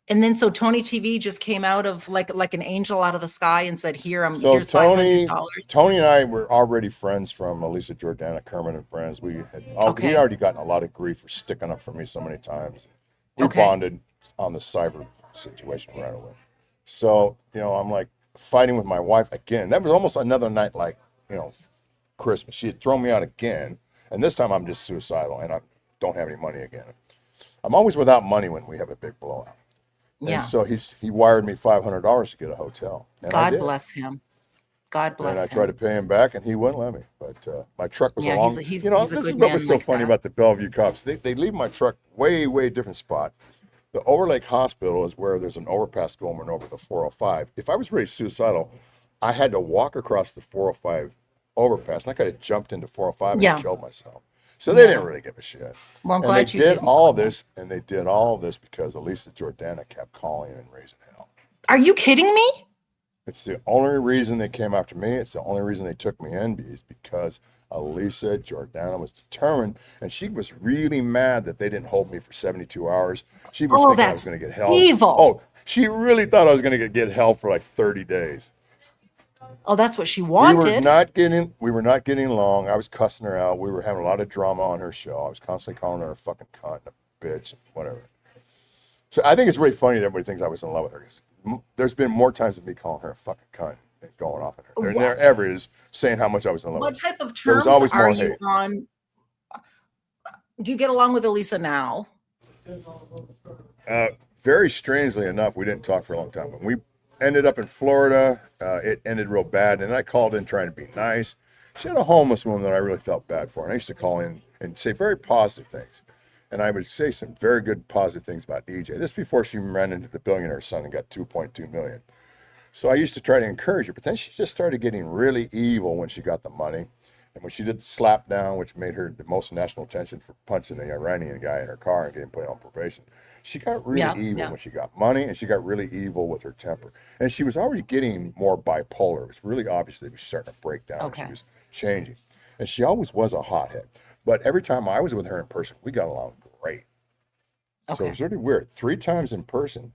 And then so Tony TV just came out of like an angel out of the sky and said, here's Tony, $500. Tony and I were already friends from Elisa Jordana, Kermit and Friends. We had we already gotten a lot of grief for sticking up for me so many times. We bonded on the cyber situation right away. So, I'm like fighting with my wife again. That was almost another night like, Christmas. She had thrown me out again. And this time I'm just suicidal and I don't have any money again. I'm always without money when we have a big blowout. Yeah. And so he wired me $500 to get a hotel. And God bless him. God bless him. And I tried to pay him back, and he wouldn't let me. But my truck was along. He's this is what was so funny about the Bellevue cops. They leave my truck way, way different spot. The Overlake Hospital is where there's an overpass going over the 405. If I was really suicidal, I had to walk across the 405 overpass, and I could have jumped into 405 and killed myself. So they didn't really give a shit. Well, I'm glad they did all this because Elisa Jordana kept calling and raising hell. Are you kidding me? It's the only reason they came after me. It's the only reason they took me in is because Elisa Jordana was determined, and she was really mad that they didn't hold me for 72 hours. She was thinking I was going to get held. Evil. Oh, she really thought I was going to get held for like 30 days. Oh, that's what she wanted. We were not getting along. I was cussing her out. We were having a lot of drama on her show. I was constantly calling her a fucking cunt, a bitch, whatever. So I think it's really funny that everybody thinks I was in love with her. There's been more times than me calling her a fucking cunt and going off at her. There ever is saying how much I was in love with her. What type of terms are you on? Do you get along with Elisa now? Very strangely enough, we didn't talk for a long time. When we ended up in Florida, it ended real bad, and I called in trying to be nice. She had a homeless woman that I really felt bad for, and I used to call in and say very positive things. And I would say some very good positive things about EJ. This before she ran into the billionaire son and got $2.2 million. So I used to try to encourage her, but then she just started getting really evil when she got the money. And when she did the slap down, which made her the most national attention for punching the Iranian guy in her car and getting put on probation, she got really evil when she got money, and she got really evil with her temper. And she was already getting more bipolar. It was really obvious that she was starting to break down. She was changing. And she always was a hothead. But every time I was with her in person, we got along great. So it was really weird. 3 times in person.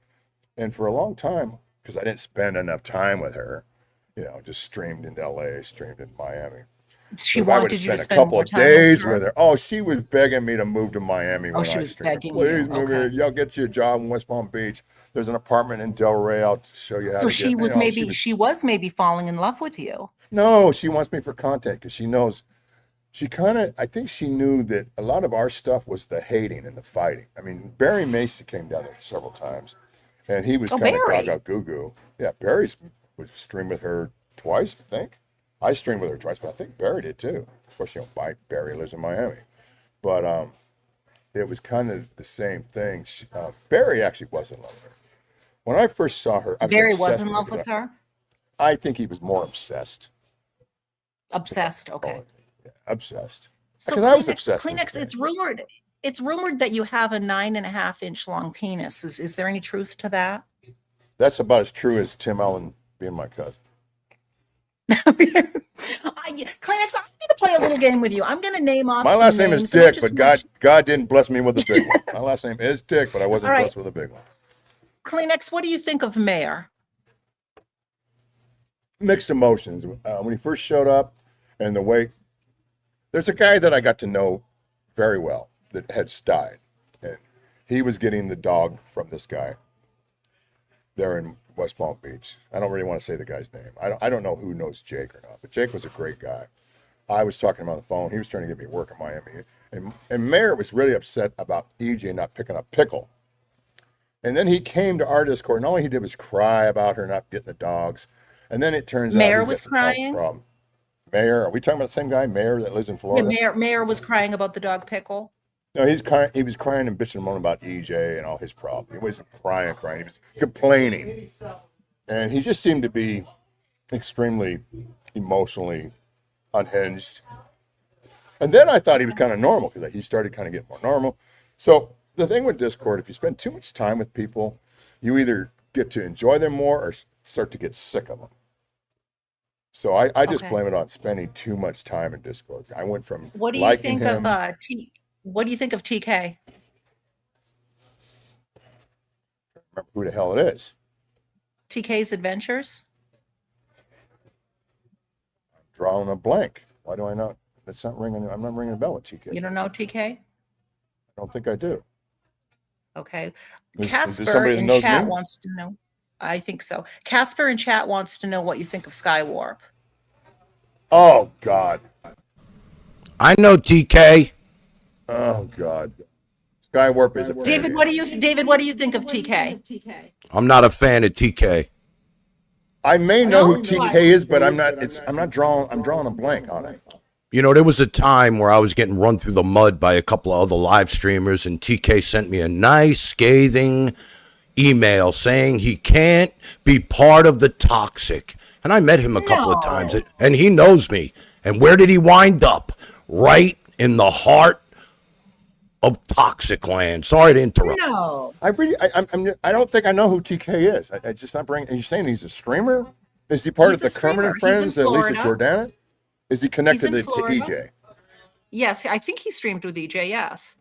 And for a long time, because I didn't spend enough time with her, just streamed into LA, streamed in Miami. She wanted you to spend a couple more of time days with her. Oh, she was begging me to move to Miami. Oh, she was begging you. Please move here. Y'all get you a job in West Palm Beach. There's an apartment in Delray. I'll show you how to get. So she was maybe falling in love with you. No, she wants me for content because she knows I think she knew that a lot of our stuff was the hating and the fighting. I mean, Barry Macy came down there several times, and he was kind of gaga goo goo. Yeah, Barry's was streamed with her twice, I think. I streamed with her twice, but I think Barry did too. Of course, Barry lives in Miami, but it was kind of the same thing. Barry actually was in love with her. When I first saw her, Barry was in love with her? I think he was more obsessed. Obsessed, okay. Yeah, obsessed. So Because I was obsessed. Kleenex, it's rumored that you have a 9.5-inch long penis. Is there any truth to that? That's about as true as Tim Allen being my cousin. Kleenex, I'm going to play a little game with you. I'm going to name off My last name is Dick, but God God didn't bless me with a big one. My last name is Dick, but I wasn't All right. blessed with a big one. Kleenex, what do you think of Mayor? Mixed emotions. When he first showed up, and the way there's a guy that I got to know very well that had died, and he was getting the dog from this guy there in West Palm Beach. I don't really want to say the guy's name. I don't know who knows Jake or not, but Jake was a great guy. I was talking to him on the phone. He was trying to get me work in Miami, and Mayor was really upset about EJ not picking up Pickle. And then he came to our Discord, and all he did was cry about her not getting the dogs. And then it turns out Mayor he's was got some health crying? problem. Mayor, are we talking about the same guy, Mayor, that lives in Florida? Yeah, Mayor was crying about the dog Pickle. No, he was crying and bitching and moaning about EJ and all his problems. He wasn't crying. He was complaining. And he just seemed to be extremely emotionally unhinged. And then I thought he was kind of normal because he started kind of getting more normal. So the thing with Discord, if you spend too much time with people, you either get to enjoy them more or start to get sick of them. So I just blame it on spending too much time in Discord. I went from What do you liking think him, of what do you think of TK? remember who the hell it is. TK's Adventures? Drawing a blank. Why do I not? That's not ringing. I'm not ringing a bell with TK. You don't know TK? I don't think I do. Okay. Is Casper there somebody that in knows chat me? wants to know. I think so. Casper in chat wants to know what you think of Skywarp. Oh God. I know TK. Oh God. Skywarp is a David, what do you think of TK? I'm not a fan of TK. I may know who TK is, but I'm drawing a blank on it. You know, there was a time where I was getting run through the mud by a couple of other live streamers, and TK sent me a nice, scathing email saying he can't be part of the toxic. And I met him a couple of times, and he knows me. And where did he wind up? Right in the heart of toxic land. Sorry to interrupt. No. I don't think I know who TK is. I just not bringing. Are you saying he's a streamer? Is he part of the Kermit and Friends that Lisa Jordana? Is he connected to EJ? Yes, I think he streamed with EJ. Yes,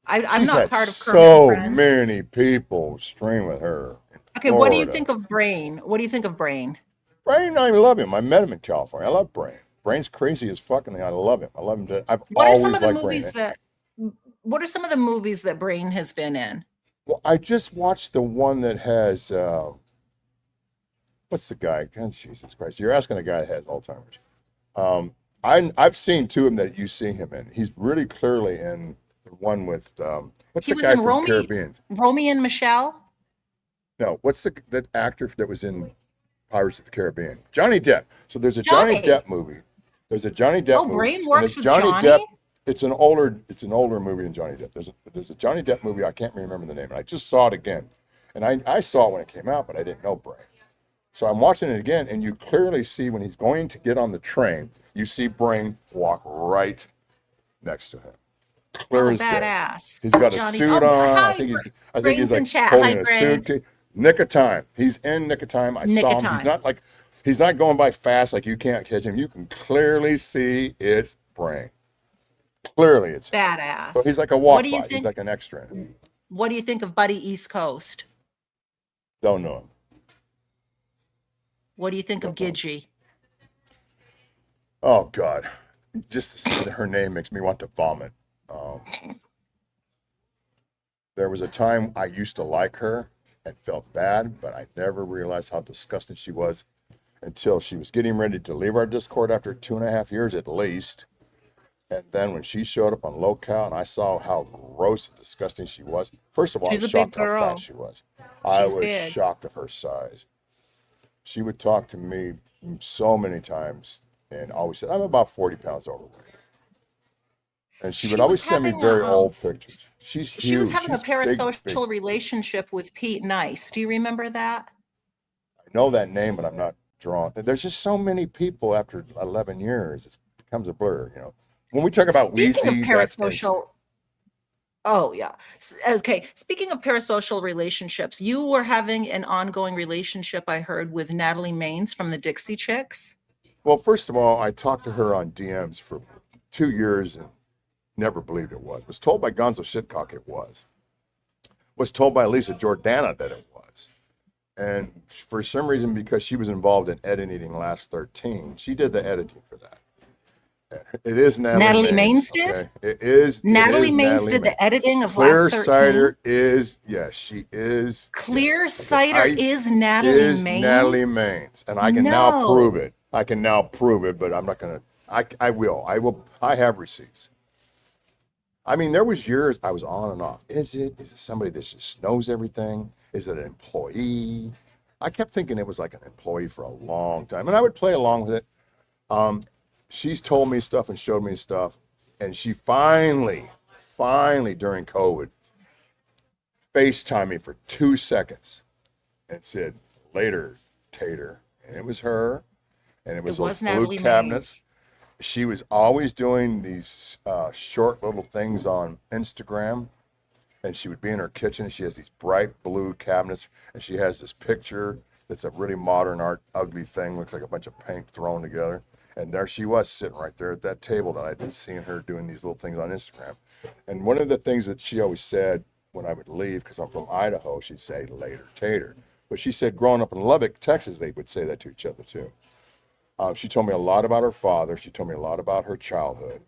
I'm She's not had part of Kermit so and Friends. many people stream with her. Okay, what do you think of Brain? What do you think of Brain? Brain, I love him. I met him in California. I love Brain. Brain's crazy as fucking. I love him. I love him. I've always liked Brain. What are some of the movies that Brain has been in? Well, I just watched the one that has what's the guy? God, Jesus Christ! You're asking a guy that has Alzheimer's. I've seen two of them that you see him in. He's really clearly in the one with what's He the was guy in from Caribbean? Romy and Michelle. No, what's that actor that was in Pirates of the Caribbean? Johnny Depp. So there's a Johnny Depp movie. There's a Johnny Depp movie. Brain works with Johnny Johnny? Depp. It's an older movie than Johnny Depp. There's a Johnny Depp movie. I can't remember the name. And I just saw it again, and I saw it when it came out, but I didn't know Brain. So I'm watching it again, and you clearly see when he's going to get on the train, you see Brain walk right next to him. Clear as day. Badass. He's got Johnny- a suit Oh, on. hi, I think Brain's he's in like chat. holding Hi, a Brain. suit. Nick of time. He's in nick of time. I Nick saw of him. time. He's not going by fast like you can't catch him. You can clearly see it's Brain. Clearly it's him. Badass. So he's like a What do you walk by. think- He's like an extra in it. What do you think of Buddy East Coast? Don't know him. What do you think of Gidgey? Oh God, just to see her name makes me want to vomit. There was a time I used to like her and felt bad, but I never realized how disgusting she was until she was getting ready to leave our Discord after 2.5 years at least. And then when she showed up on locale and I saw how gross and disgusting she was, first of all, She's I was a big shocked how girl. fat she was. I She's was big. shocked of her size. She would talk to me so many times and always said, I'm about 40 pounds overweight. And she would always send me very old pictures. She's huge. She was having a She's big, parasocial relationship with Pete Nice. Do you remember that? I know that name, but I'm not drawn. There's just so many people after 11 years. It becomes a blur, you know. When we talk about Speaking of Weezy, parasocial, oh yeah. Okay. Speaking of parasocial relationships, you were having an ongoing relationship, I heard, with Natalie Maines from the Dixie Chicks. well, first of all, I talked to her on DMs for 2 years and never believed it was. Was told by Gonzo Shitcock it was. Was told by Lisa Jordana that it was. And for some reason, because she was involved in editing Last 13, she did the editing for that. It is Natalie Maines did? Okay? It is. Natalie Maines Natalie did the editing of Clear Last 13? Cider is, yes, she is. Clear Cider is Natalie Maines? Natalie Maines. And I can now prove it. I can now prove it, but I'm not going to. I will. I have receipts. I mean, there was years I was on and off. Is it somebody that just knows everything? Is it an employee? I kept thinking it was like an employee for a long time, and I would play along with it. She's told me stuff and showed me stuff, and she finally during COVID, FaceTimed me for 2 seconds and said, "Later, Tater," and it was her, and it was those blue Natalie cabinets. She was always doing these short little things on Instagram, and she would be in her kitchen. She has these bright blue cabinets, and she has this picture that's a really modern art, ugly thing, looks like a bunch of paint thrown together. And there she was sitting right there at that table that I'd been seeing her doing these little things on Instagram. And one of the things that she always said when I would leave, because I'm from Idaho, she'd say, "Later, Tater." But she said growing up in Lubbock, Texas, they would say that to each other too. She told me a lot about her father. She told me a lot about her childhood.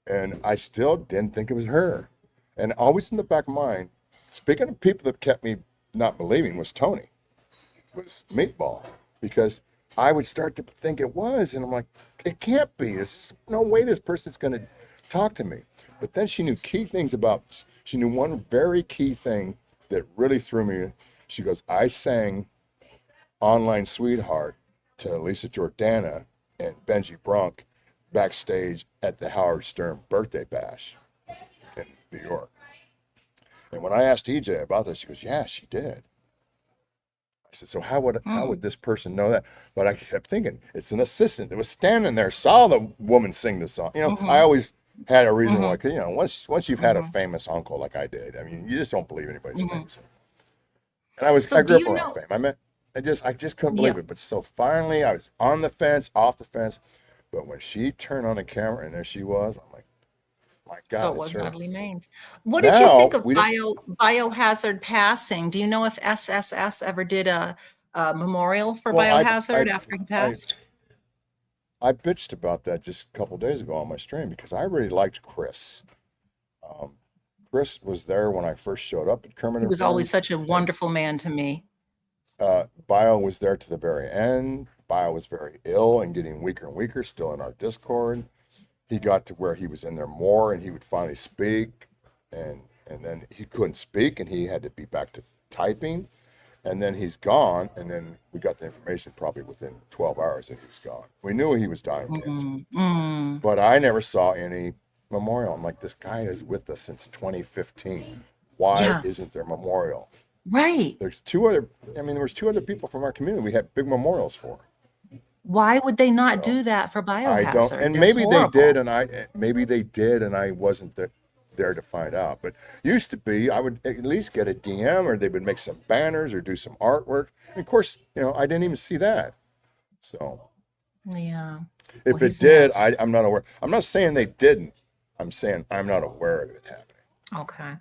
And I still didn't think it was her. And always in the back of my mind, speaking of people that kept me not believing, was Tony, was Meatball. Because I would start to think it was. And I'm like, it can't be. There's no way this person's going to talk to me. But then she knew key things about, she knew one very key thing that really threw me. She goes, I sang Online Sweetheart to Lisa Jordana and Benji Brunk backstage at the Howard Stern birthday bash in New York. And when I asked EJ about this, she goes, yeah, she did. I said, so how would this person know that? But I kept thinking, it's an assistant that was standing there, saw the woman sing the song. You know, I always had a reason why, you know, once you've had a famous uncle like I did, I mean, you just don't believe anybody's famous. And I grew up around fame. I just couldn't believe it. But so finally, I was on the fence, off the fence. But when she turned on the camera and there she was, I'm like, my God. So it was Natalie Maines. What did you think of Biohazard passing? Do you know if SSS ever did a memorial for Biohazard after he passed? I bitched about that just a couple days ago on my stream because I really liked Chris. Chris was there when I first showed up at Kermit. He was always such a wonderful man to me. Bio was there to the very end. Bio was very ill and getting weaker and weaker, still in our Discord. He got to where he was in there more and he would finally speak. And then he couldn't speak and he had to be back to typing. And then he's gone. And then we got the information probably within 12 hours that he was gone. We knew he was dying of cancer. But I never saw any memorial. I'm like, this guy is with us since 2015. Why isn't there a memorial? Right. There was two other people from our community we had big memorials for. Why would they not do that for Biohazard? I don't, and maybe they did, and I wasn't there to find out. But used to be, I would at least get a DM, or they would make some banners or do some artwork. And of course, you know, I didn't even see that. So, yeah. If it did, I'm not aware. I'm not saying they didn't. I'm saying I'm not aware of it happening. Okay.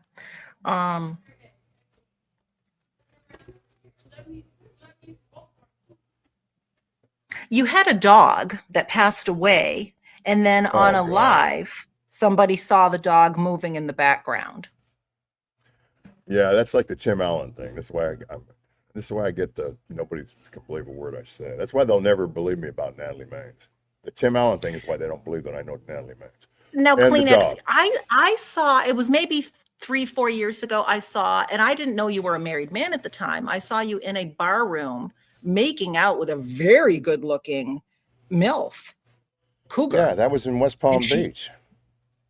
You had a dog that passed away, and then on a live, somebody saw the dog moving in the background. Yeah, that's like the Tim Allen thing. That's why I get the nobody can believe a word I say. That's why they'll never believe me about Natalie Maines. The Tim Allen thing is why they don't believe that I know Natalie Maines. Now, And the Kleenex, dog. I saw, it was maybe 3-4 years ago, I saw, and I didn't know you were a married man at the time. I saw you in a bar room making out with a very good looking MILF cougar. Yeah, that was in West Palm And Beach.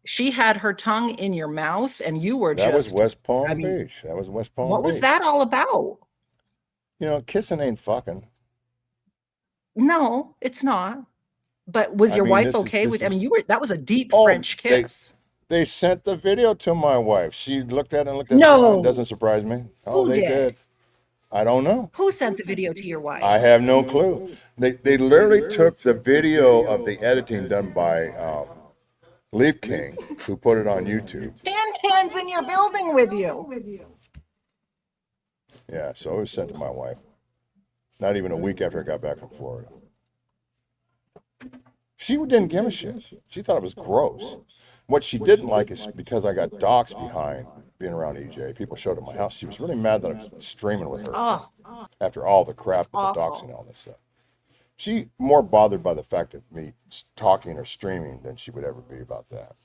she had her tongue in your mouth and you were That was just, West Palm Beach. That was West Palm what Beach. was that all about? You know, kissing ain't fucking. No, it's not. But was your wife okay with? I mean, that was a deep French kiss. They sent the video to my wife. She looked at it and looked at it. No. It doesn't surprise me. Oh, Who they did? did. I don't know. Who sent the video to your wife? I have no clue. They literally took the video of the editing done by Leaf King, who put it on YouTube. Hands in your building with you. Yeah, so it was sent to my wife. Not even a week after I got back from Florida. She didn't give a shit. She thought it was gross. What she didn't like is because I got docs behind being around EJ. People showed up at my house. She was really mad that I was streaming with her after all the crap with the docs and all this stuff. She more bothered by the fact of me talking or streaming than she would ever be about that.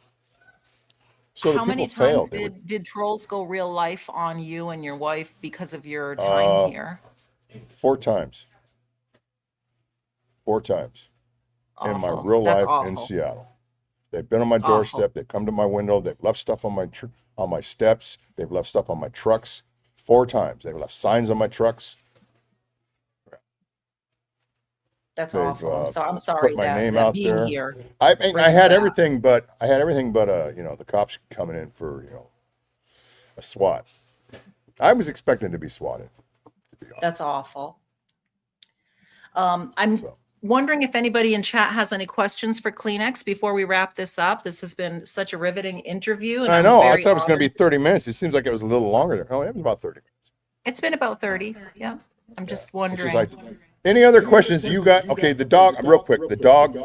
So How many times did trolls go real life on you and your wife because of your time here? 4 times. 4 times. In my Awful. real That's life in awful. Seattle. They've been on my doorstep. They've come to my window. They've left stuff on my steps. They've left stuff on my trucks 4 times. They've left signs on my trucks. That's They've, awful. I'm sorry put my that, name that out being there. here. I brings had that. everything but the cops coming in for a SWAT. I was expecting to be swatted. That's awful. I'm wondering if anybody in chat has any questions for Kleenex before we wrap this up. This has been such a riveting interview. And I I'm know. I very thought it was going to be honored. 30 minutes. It seems like it was a little longer. Oh, it was about 30 minutes. It's been about 30. Yeah. I'm just It's wondering. just like, any other questions you got? Okay, the dog, real quick. The dog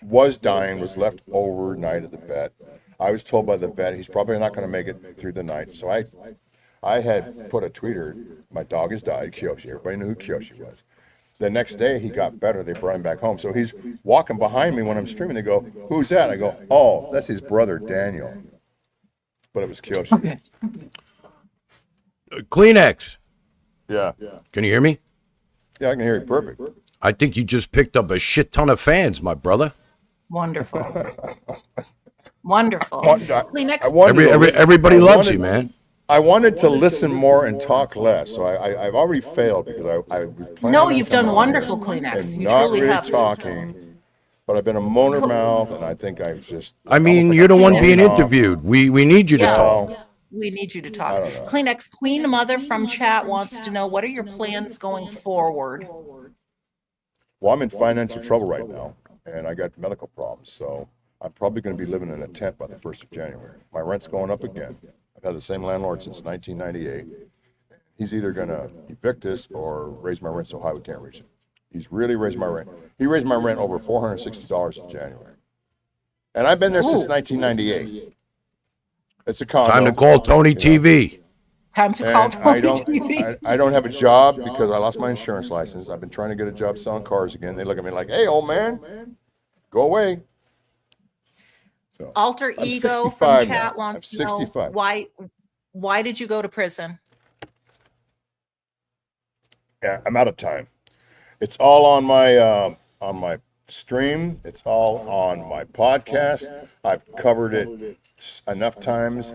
was dying, was left overnight at the vet. I was told by the vet he's probably not going to make it through the night. So I had put a tweeter, my dog has died, Kyoshi. Everybody knew who Kyoshi was. The next day he got better. They brought him back home. So he's walking behind me when I'm streaming. They go, "Who's that?" I go, "Oh, that's his brother Daniel." But it was Kyoshi. Okay. Kleenex. Yeah. Can you hear me? Yeah, I can hear you perfect. I think you just picked up a shit ton of fans, my brother. Wonderful. Wonderful. Kleenex. Everybody loves you, man. I wanted to listen more and talk less, so I've already failed because I was planning No, on you've done coming on wonderful, here Kleenex. and You not truly really have. talking, but I've been a moaner mouth, and I think I've just. I mean, you're the one being interviewed. We need you to talk. We need you to talk. Kleenex Queen Mother from chat wants to know, what are your plans going forward? Well, I'm in financial trouble right now, and I got medical problems, so I'm probably going to be living in a tent by the 1st of January. My rent's going up again. I've had the same landlord since 1998. He's either going to evict us or raise my rent so high we can't reach it. He's really raised my rent. He raised my rent over $460 in January. And I've been there since 1998. It's a condo. Time to call Tony TV. Time to call Tony TV. I don't have a job because I lost my insurance license. I've been trying to get a job selling cars again. They look at me like, "Hey, old man, go away." So, Alter I'm Ego 65 from now. chat wants I'm to know 65. why did you go to prison? Yeah, I'm out of time. It's all on my stream. It's all on my podcast. I've covered it enough times.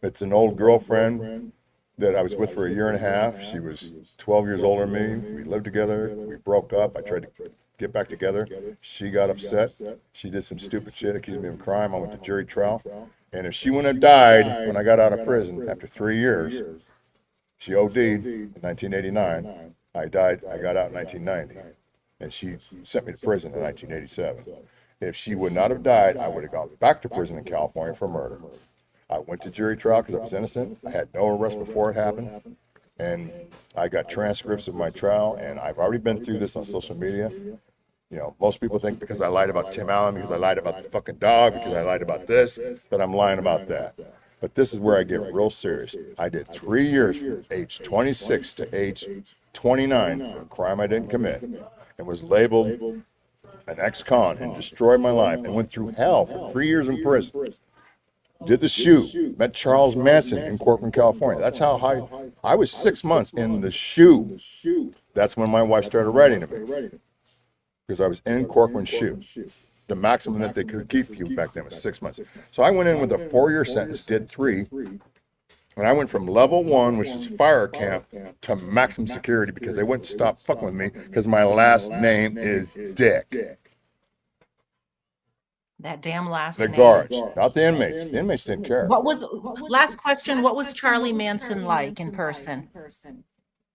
It's an old girlfriend that I was with for a year and a half. She was 12 years older than me. We lived together. We broke up. I tried to get back together. She got upset. She did some stupid shit, accused me of a crime. I went to jury trial. And if she wouldn't have died when I got out of prison after 3 years, she OD'd in 1989. I died. I got out in 1990. And she sent me to prison in 1987. If she would not have died, I would have gone back to prison in California for murder. I went to jury trial because I was innocent. I had no arrest before it happened. And I got transcripts of my trial, and I've already been through this on social media. You know, most people think because I lied about Tim Allen, because I lied about the fucking dog, because I lied about this, that I'm lying about that. But this is where I get real serious. I did 3 years from age 26 to age 29 for a crime I didn't commit and was labeled an ex-con, and destroyed my life, and went through hell for 3 years in prison. Did the shoe, met Charles Manson in Corcoran, California. That's how high, I was 6 months in the shoe. That's when my wife started writing to me, because I was in Corcoran shoe. The maximum that they could keep you back then was 6 months. So I went in with a 4-year sentence, did 3, and I went from level 1, which is fire camp, to maximum security because they wouldn't stop fucking with me because my last name is Dick. That damn last The name. guards, not the inmates. The inmates didn't care. Last question, what was Charlie Manson like in person?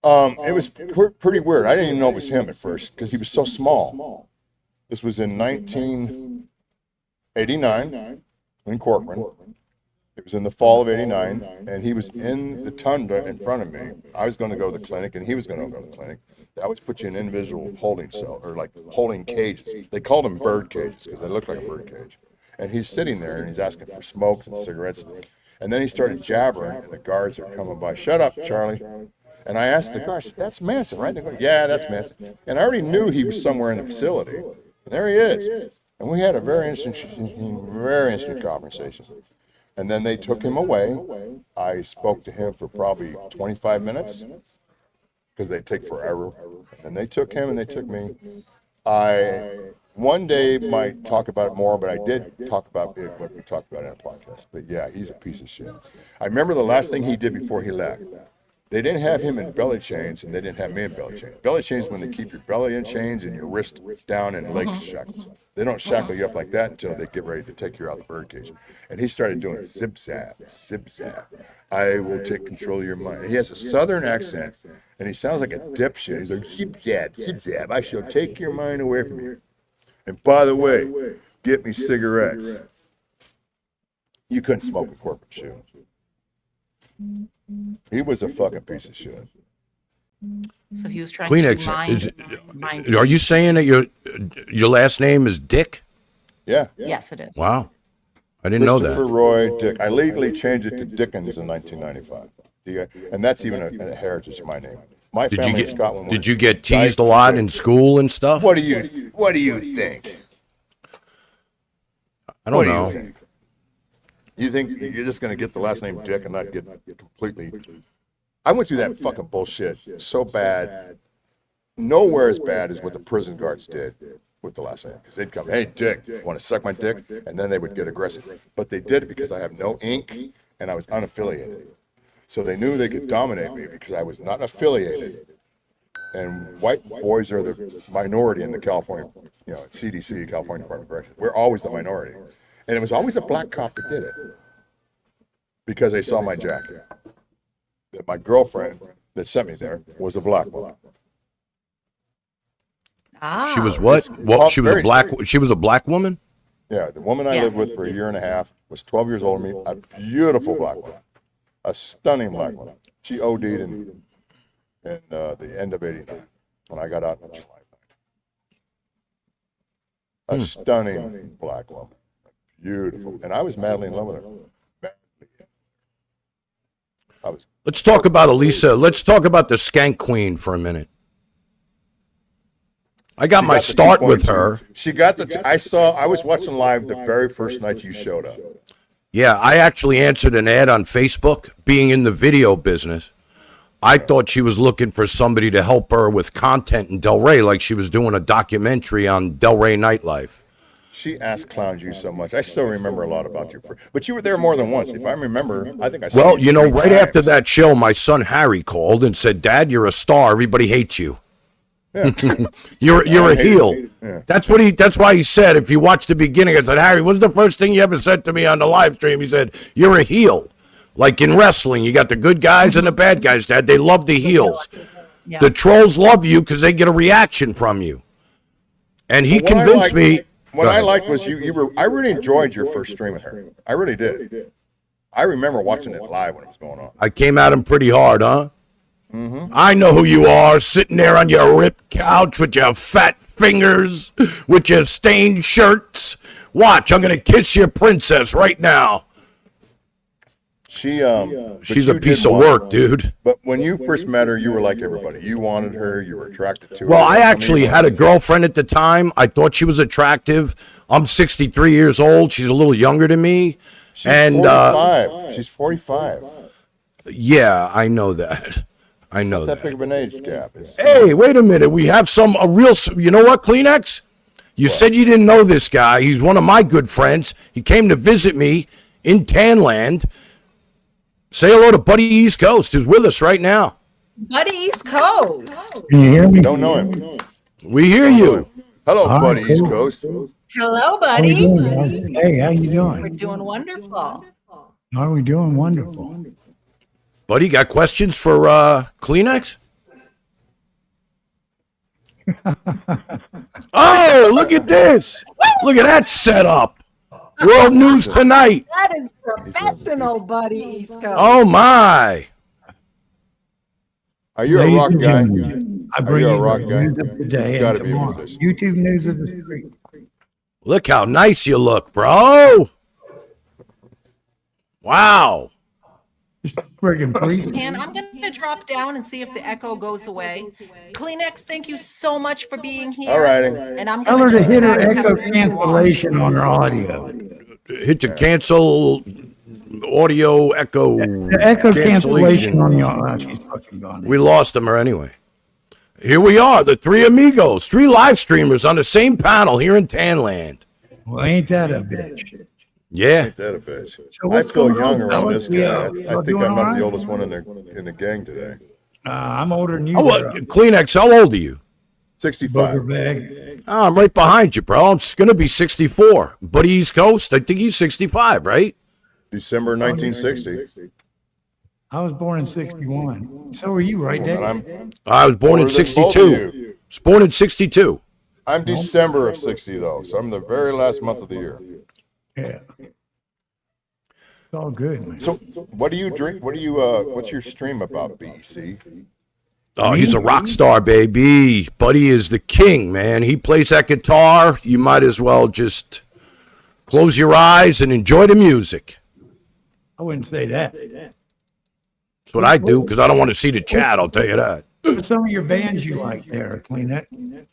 It was pretty weird. I didn't even know it was him at first because he was so small. This was in 1989 in Corcoran. It was in the fall of 89, and he was in the tundra in front of me. I was going to go to the clinic, and he was going to go to the clinic. They always put you in individual holding cell, or like holding cages. They called them bird cages because they looked like a bird cage. And he's sitting there, and he's asking for smokes and cigarettes. And then he started jabbering, and the guards are coming by. Shut up, Charlie. And I asked the guards, that's Manson, right? They go, yeah, that's Manson. And I already knew he was somewhere in the facility. And there he is. And we had a very interesting conversation. And then they took him away. I spoke to him for probably 25 minutes because they take forever. And they took him and they took me. I one day might talk about it more, but I did talk about it when we talked about it in a podcast. But yeah, he's a piece of shit. I remember the last thing he did before he left. They didn't have him in belly chains, and they didn't have me in belly chains. Belly chains when they keep your belly in chains and your wrist down and legs shackles. They don't shackle you up like that until they get ready to take you out of the bird cage. And he started doing zip zap, zip zap. I will take control of your mind. He has a southern accent, and he sounds like a dipshit. He's like, zip zap, zip zap. I shall take your mind away from you. And by the way, get me cigarettes. You couldn't smoke a corporate shoe. He was a fucking piece of shit. So he was trying Kleenex, to mind. Are you saying that your last name is Dick? Yeah. Yes, it is. Wow. I didn't know that. Christopher Roy Dick. I legally changed it to Dickens in 1995. And that's even a heritage of my name. My family in Scotland. Did you get teased a lot in school and stuff? What do you think? I don't know. You think you're just going to get the last name Dick and not get completely... I went through that fucking bullshit so bad. Nowhere as bad as what the prison guards did with the last name. Because they'd come, hey, Dick, want to suck my dick? And then they would get aggressive. But they did it because I have no ink and I was unaffiliated. So they knew they could dominate me because I was not affiliated. And white boys are the minority in the California, CDC, California Department of Corrections. We're always the minority. And it was always a black cop that did it because they saw my jacket. That my girlfriend that sent me there was a black woman. She was what? She was a black. She was a black woman. Yeah, the woman I lived with for a year and a half was 12 years older than me. A beautiful black woman, a stunning black woman. She OD'd in the end of '89 when I got out in July. A stunning black woman. Beautiful. And I was madly in love with her. Let's talk about Elisa. Let's talk about the Skank Queen for a minute. I got my start with her. She got I was watching live the very first night you showed up. Yeah, I actually answered an ad on Facebook. Being in the video business, I thought she was looking for somebody to help her with content in Delray, like she was doing a documentary on Delray nightlife. She asked clowns you so much. I still remember a lot about you. But you were there more than once. If I remember, I think I saw you. Well, you know, right after that show, my son Harry called and said, Dad, you're a star. Everybody hates you. Yeah. you're a heel. Yeah. That's why he said, if you watch the beginning, I said, Harry, what's the first thing you ever said to me on the live stream? He said, you're a heel. Like in wrestling, you got the good guys and the bad guys, Dad. They love the heels. Yeah. The trolls love you because they get a reaction from you. And he convinced me. What I liked was I really enjoyed your first stream with her. I really did. I remember watching it live when it was going on. I came at him pretty hard, huh? Mm-hmm. I know who you are, sitting there on your ripped couch with your fat fingers, with your stained shirts. Watch, I'm going to kiss your princess right now. She's a piece of work, dude. But when you first met her, you were like everybody. You wanted her. You were attracted to her. Well, I actually had a girlfriend at the time. I thought she was attractive. I'm 63 years old. She's a little younger than me. She's 45. She's 45. Yeah, I know that. I know that big of an age gap. Hey, wait a minute. We have a real. You know what, Kleenex? You said you didn't know this guy. He's one of my good friends. He came to visit me in Tanland. Say hello to Buddy East Coast, who's with us right now. Buddy East Coast. Can you hear me? Don't know him. We hear you. Hello, Buddy East Coast. Hello, buddy. Hey, how you doing? We're doing wonderful. Are we doing wonderful? Buddy, got questions for Kleenex? Oh, look at this. Look at that setup. World News Tonight. That is professional, Buddy East Coast. Oh, my. Are you a rock guy? I bring you a you rock the guy? news of the day It's gotta and be a tomorrow. musician. YouTube news of the street. Look how nice you look, bro. Wow. Friggin' please. And I'm going to drop down and see if the echo goes away. Kleenex, thank you so much for being here. All righty. And I'm Tell going her to to hit her and have echo a drink and watch. cancellation on her audio. Hit the cancel audio echo. The echo cancellation on your she's fucking gone. We lost them anyway. Here we are, the three amigos, three live streamers on the same panel here in Tanland. Well, ain't that a bitch? Yeah. Ain't that a bitch? So I what's feel going young on, around fellas? this guy. Yeah, I think doing I'm all not right? the oldest one in the gang today. I'm older than you. Oh, what, Kleenex, how old are you? 65. Booger bag. Oh, I'm right behind you, bro. I'm going to be 64. Buddy East Coast, I think he's 65, right? December 1960. I was born in 61. So were you, right, Dave? I was born in Older than both of 62. you. Was born in 62. I'm December of 60 though, so I'm the very last month of the year. Yeah. It's all good, man. So, what do you drink? What do you? What's your stream about, BC? Oh, he's a rock star, baby. Buddy is the king, man. He plays that guitar. You might as well just close your eyes and enjoy the music. I wouldn't say that. That's what I do because I don't want to see the chat, I'll tell you that. What's some of your bands you like there, Kleenex?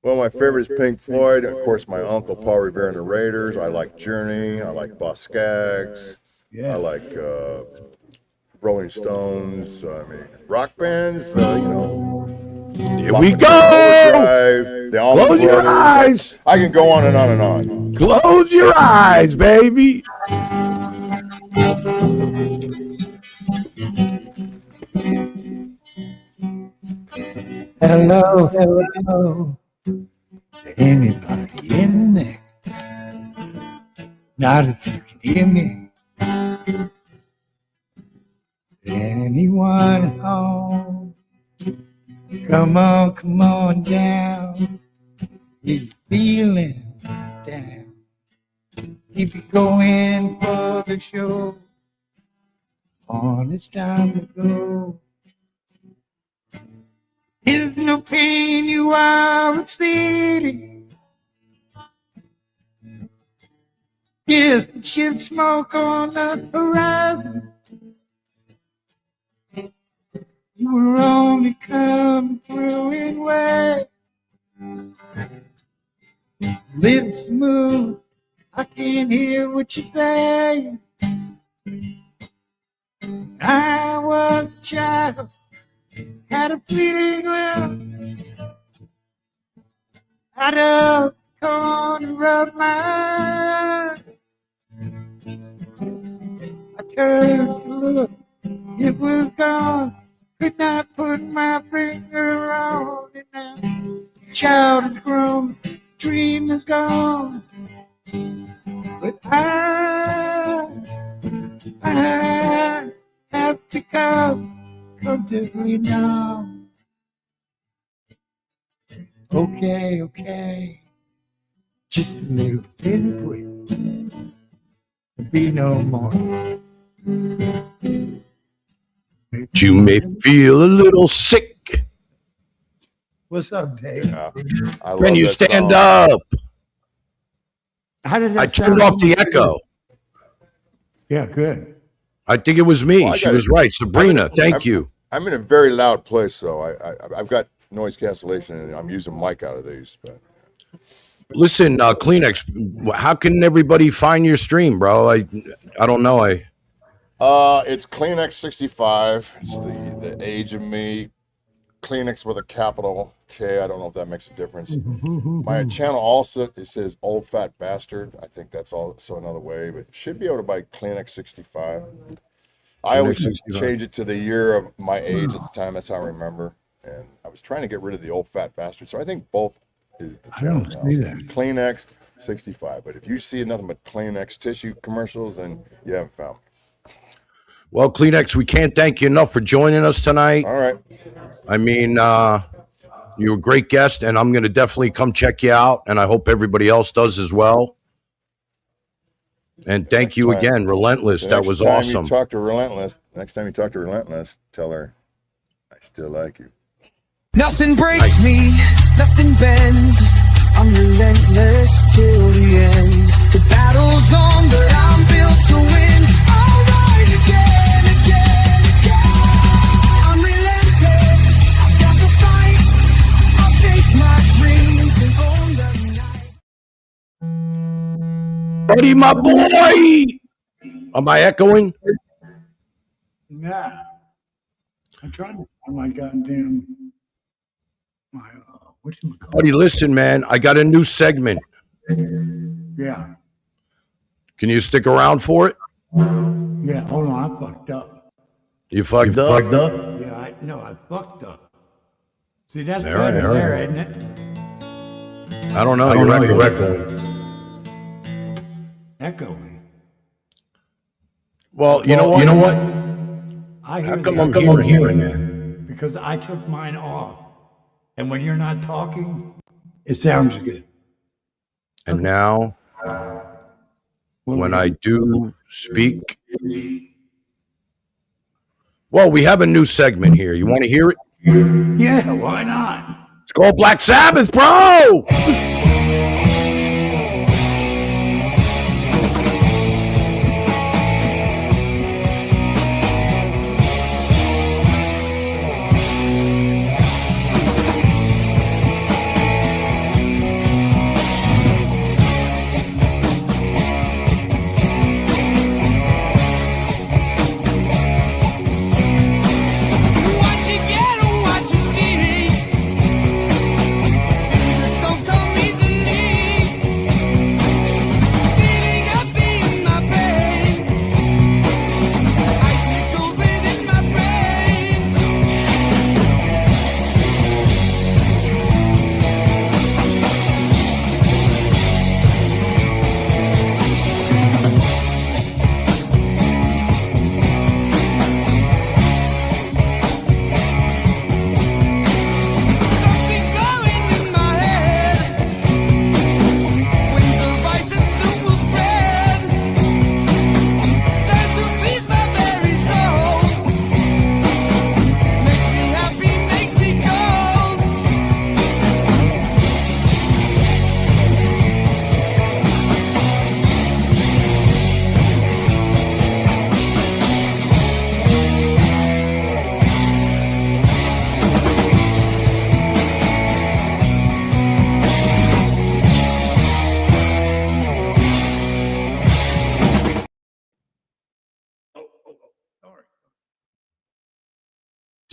Well, my favorite is Pink Floyd. Of course, my uncle Paul Revere and the Raiders. I like Journey. I like Boss Skaggs. Yeah. I like Rolling Stones. I mean, rock bands. You know. Here we go. Drive, the Allman Close your Brothers. eyes. I can go on and on and on. Close your eyes, baby. Hello, hello. Anybody in there? Not if you can hear me. Anyone at home? Come on down. If you're feeling down, keep it going for the show. On it's time to go. There's no pain you are exceeding. Yes, the ship smoke on the horizon. You were only coming through in way. Lips move, I can't hear what you're saying. I was a child, had a fleeting glimpse out of the corner of my eye. I turned to look, it was gone. Could not put my finger on it now. The child is grown, dream is gone. But I have become comfortably numb. Okay, just a little bit of be no more. You may feel a little sick. What's up, Dave? Yeah, I love Can you that stand song. up? How did that I turned sound? off the echo. Yeah, good. I think it was me. Well, She was right. Sabrina, thank you. I'm in a very loud place, so I've got noise cancellation, and I'm using mic out of these. But listen, Kleenex, how can everybody find your stream, bro? I don't know. It's Kleenex 65. It's the age of me. Kleenex with a capital K. I don't know if that makes a difference. My channel also, it says Old Fat Bastard. I think that's also another way, but should be able to buy Kleenex 65. I always change it to the year of my age at the time. That's how I remember. And I was trying to get rid of the Old Fat Bastard. So I think both is the channel now. Kleenex 65. But if you see nothing but Kleenex tissue commercials, then you haven't found me. Well, Kleenex, we can't thank you enough for joining us tonight. All right. I mean, you're a great guest, and I'm going to definitely come check you out, and I hope everybody else does as well. And thank you again, Relentless. That was awesome. Next time you talk to Relentless, tell her, I still like you. Nothing breaks me, nothing bends. I'm relentless till the end. The battle's on, but I'm built to win. I'll rise again, again, again. I'm relentless, I've got the fight. I'll chase my dreams and own the night. Buddy, my boy! Am I echoing? Yeah. I'm trying to find my goddamn... Buddy, listen, man. I got a new segment. Yeah. Can you stick around for it? Yeah, hold on. I fucked up. You fucked up? Yeah, I fucked up. See, that's better there, isn't it? I don't know. You're echoing. Echoing. Well, you know what? How come I'm hearing that? Because I took mine off. And when you're not talking, it sounds good. And now, when I do speak, well, we have a new segment here. You want to hear it? Yeah, why not? It's called Black Sabbath, bro!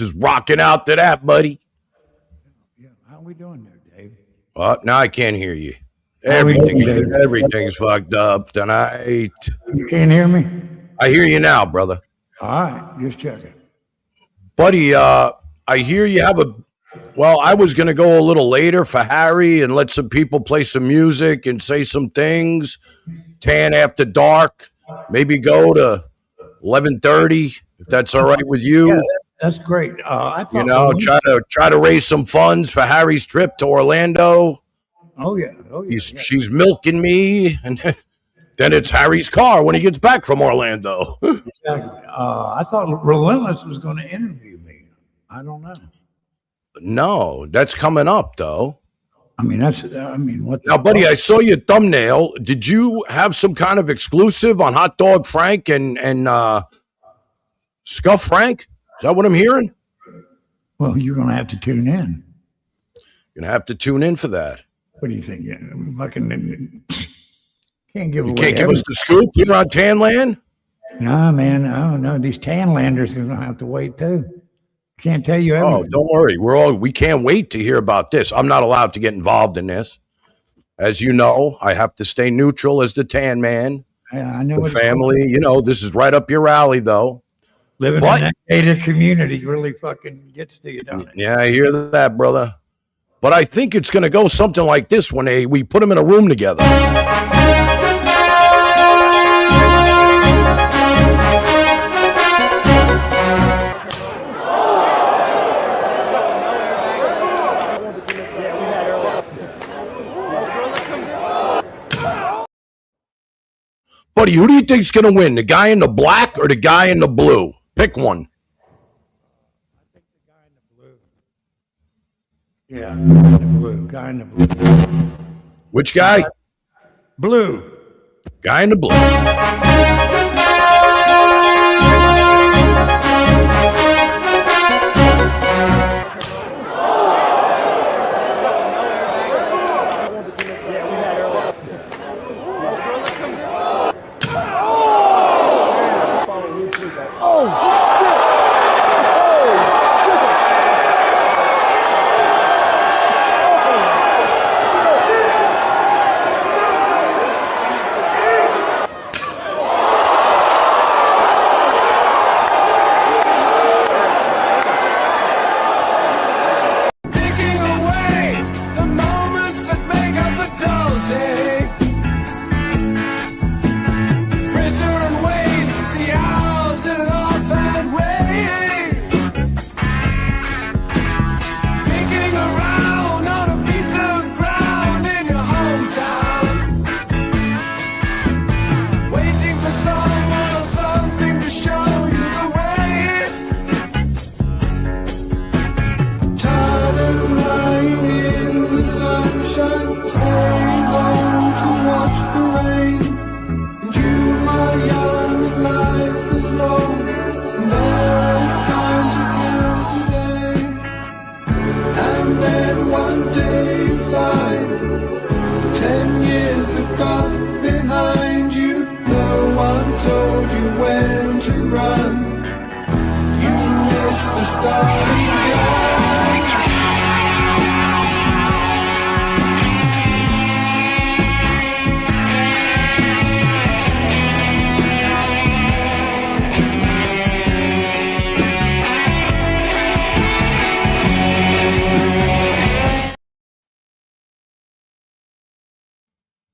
Just rocking out to that, buddy. Yeah, how we doing there, Dave? Now I can't hear you. Everything's fucked up tonight. You can't hear me? I hear you now, brother. All right, just checking. Buddy, I hear you have a... Well, I was going to go a little later for Harry and let some people play some music and say some things. 10 after dark. Maybe go to 11:30, if that's all right with you. Yeah, that's great. I thought try to raise some funds for Harry's trip to Orlando. Oh yeah. She's milking me, and then it's Harry's car when he gets back from Orlando. Exactly. I thought Relentless was going to interview me. I don't know. No, that's coming up though. What? Now, buddy, I saw your thumbnail. Did you have some kind of exclusive on Hot Dog Frank and Scuff Frank? Is that what I'm hearing? Well, you're going to have to tune in. You're going to have to tune in for that. What do you think? Fucking can't give You away can't give us the scoop here on Tanland? No, man. Oh, no. These Tanlanders are going to have to wait, too. Can't tell you everything. Oh, don't worry. We can't wait to hear about this. I'm not allowed to get involved in this. As you know, I have to stay neutral as the Tan Man. Yeah, I know. The family, you know, this is right up your alley, though. Living in that gated community really fucking gets to you, don't it? Yeah, I hear that, brother. But I think it's going to go something like this when we put them in a room together. Buddy, who do you think's going to win? The guy in the black or the guy in the blue? Pick one. Yeah, the blue. Guy in the blue. Which guy? Blue. Guy in the blue.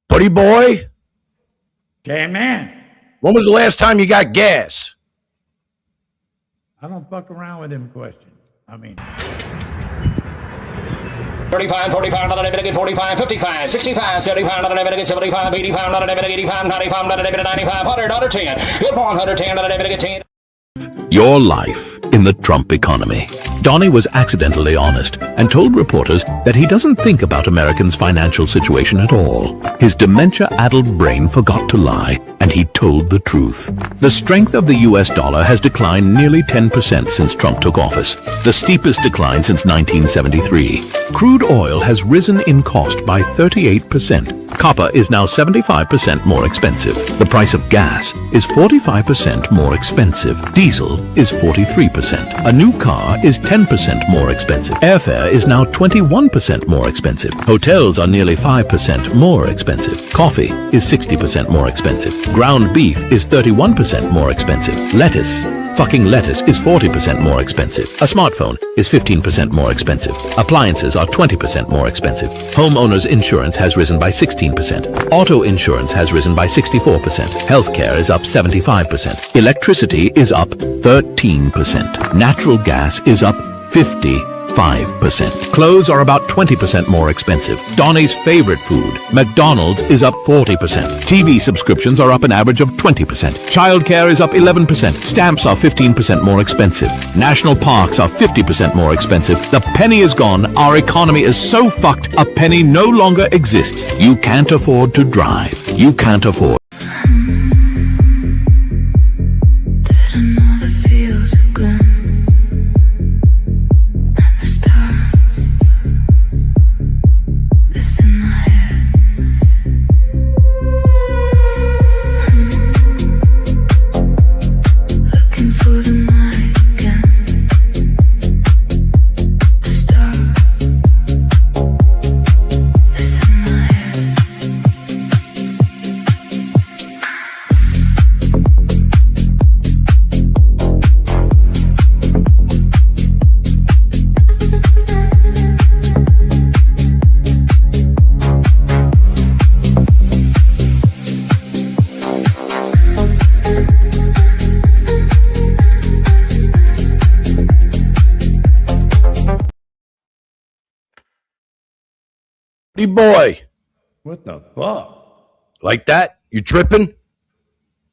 Buddy boy? Tan Man. When was the last time you got gas? I don't fuck around with them questions. I mean... 35, 45, not a debit, 45, 55, 65, 75, not a debit, 75, 85, not a debit, 85, 95, not a debit, 95, 100, not a 10, good 110, not a debit, 10. Your life in the Trump economy. Donnie was accidentally honest and told reporters that he doesn't think about Americans' financial situation at all. His dementia-addled brain forgot to lie, and he told the truth. The strength of the US dollar has declined nearly 10% since Trump took office, the steepest decline since 1973. Crude oil has risen in cost by 38%. Copper is now 75% more expensive. The price of gas is 45% more expensive. Diesel is 43%. A new car is 10% more expensive. Airfare is now 21% more expensive. Hotels are nearly 5% more expensive. Coffee is 60% more expensive. Ground beef is 31% more expensive. Fucking lettuce is 40% more expensive. A smartphone is 15% more expensive. Appliances are 20% more expensive. Homeowners insurance has risen by 16%. Auto insurance has risen by 64%. Healthcare is up 75%. Electricity is up 13%. Natural gas is up 55%. Clothes are about 20% more expensive. Donnie's favorite food, McDonald's, is up 40%. TV subscriptions are up an average of 20%. Childcare is up 11%. Stamps are 15% more expensive. National parks are 50% more expensive. The penny is gone. Our economy is so fucked, a penny no longer exists. You can't afford to drive. You can't afford. Didn't know the feels boy. What the fuck? Like that? You tripping?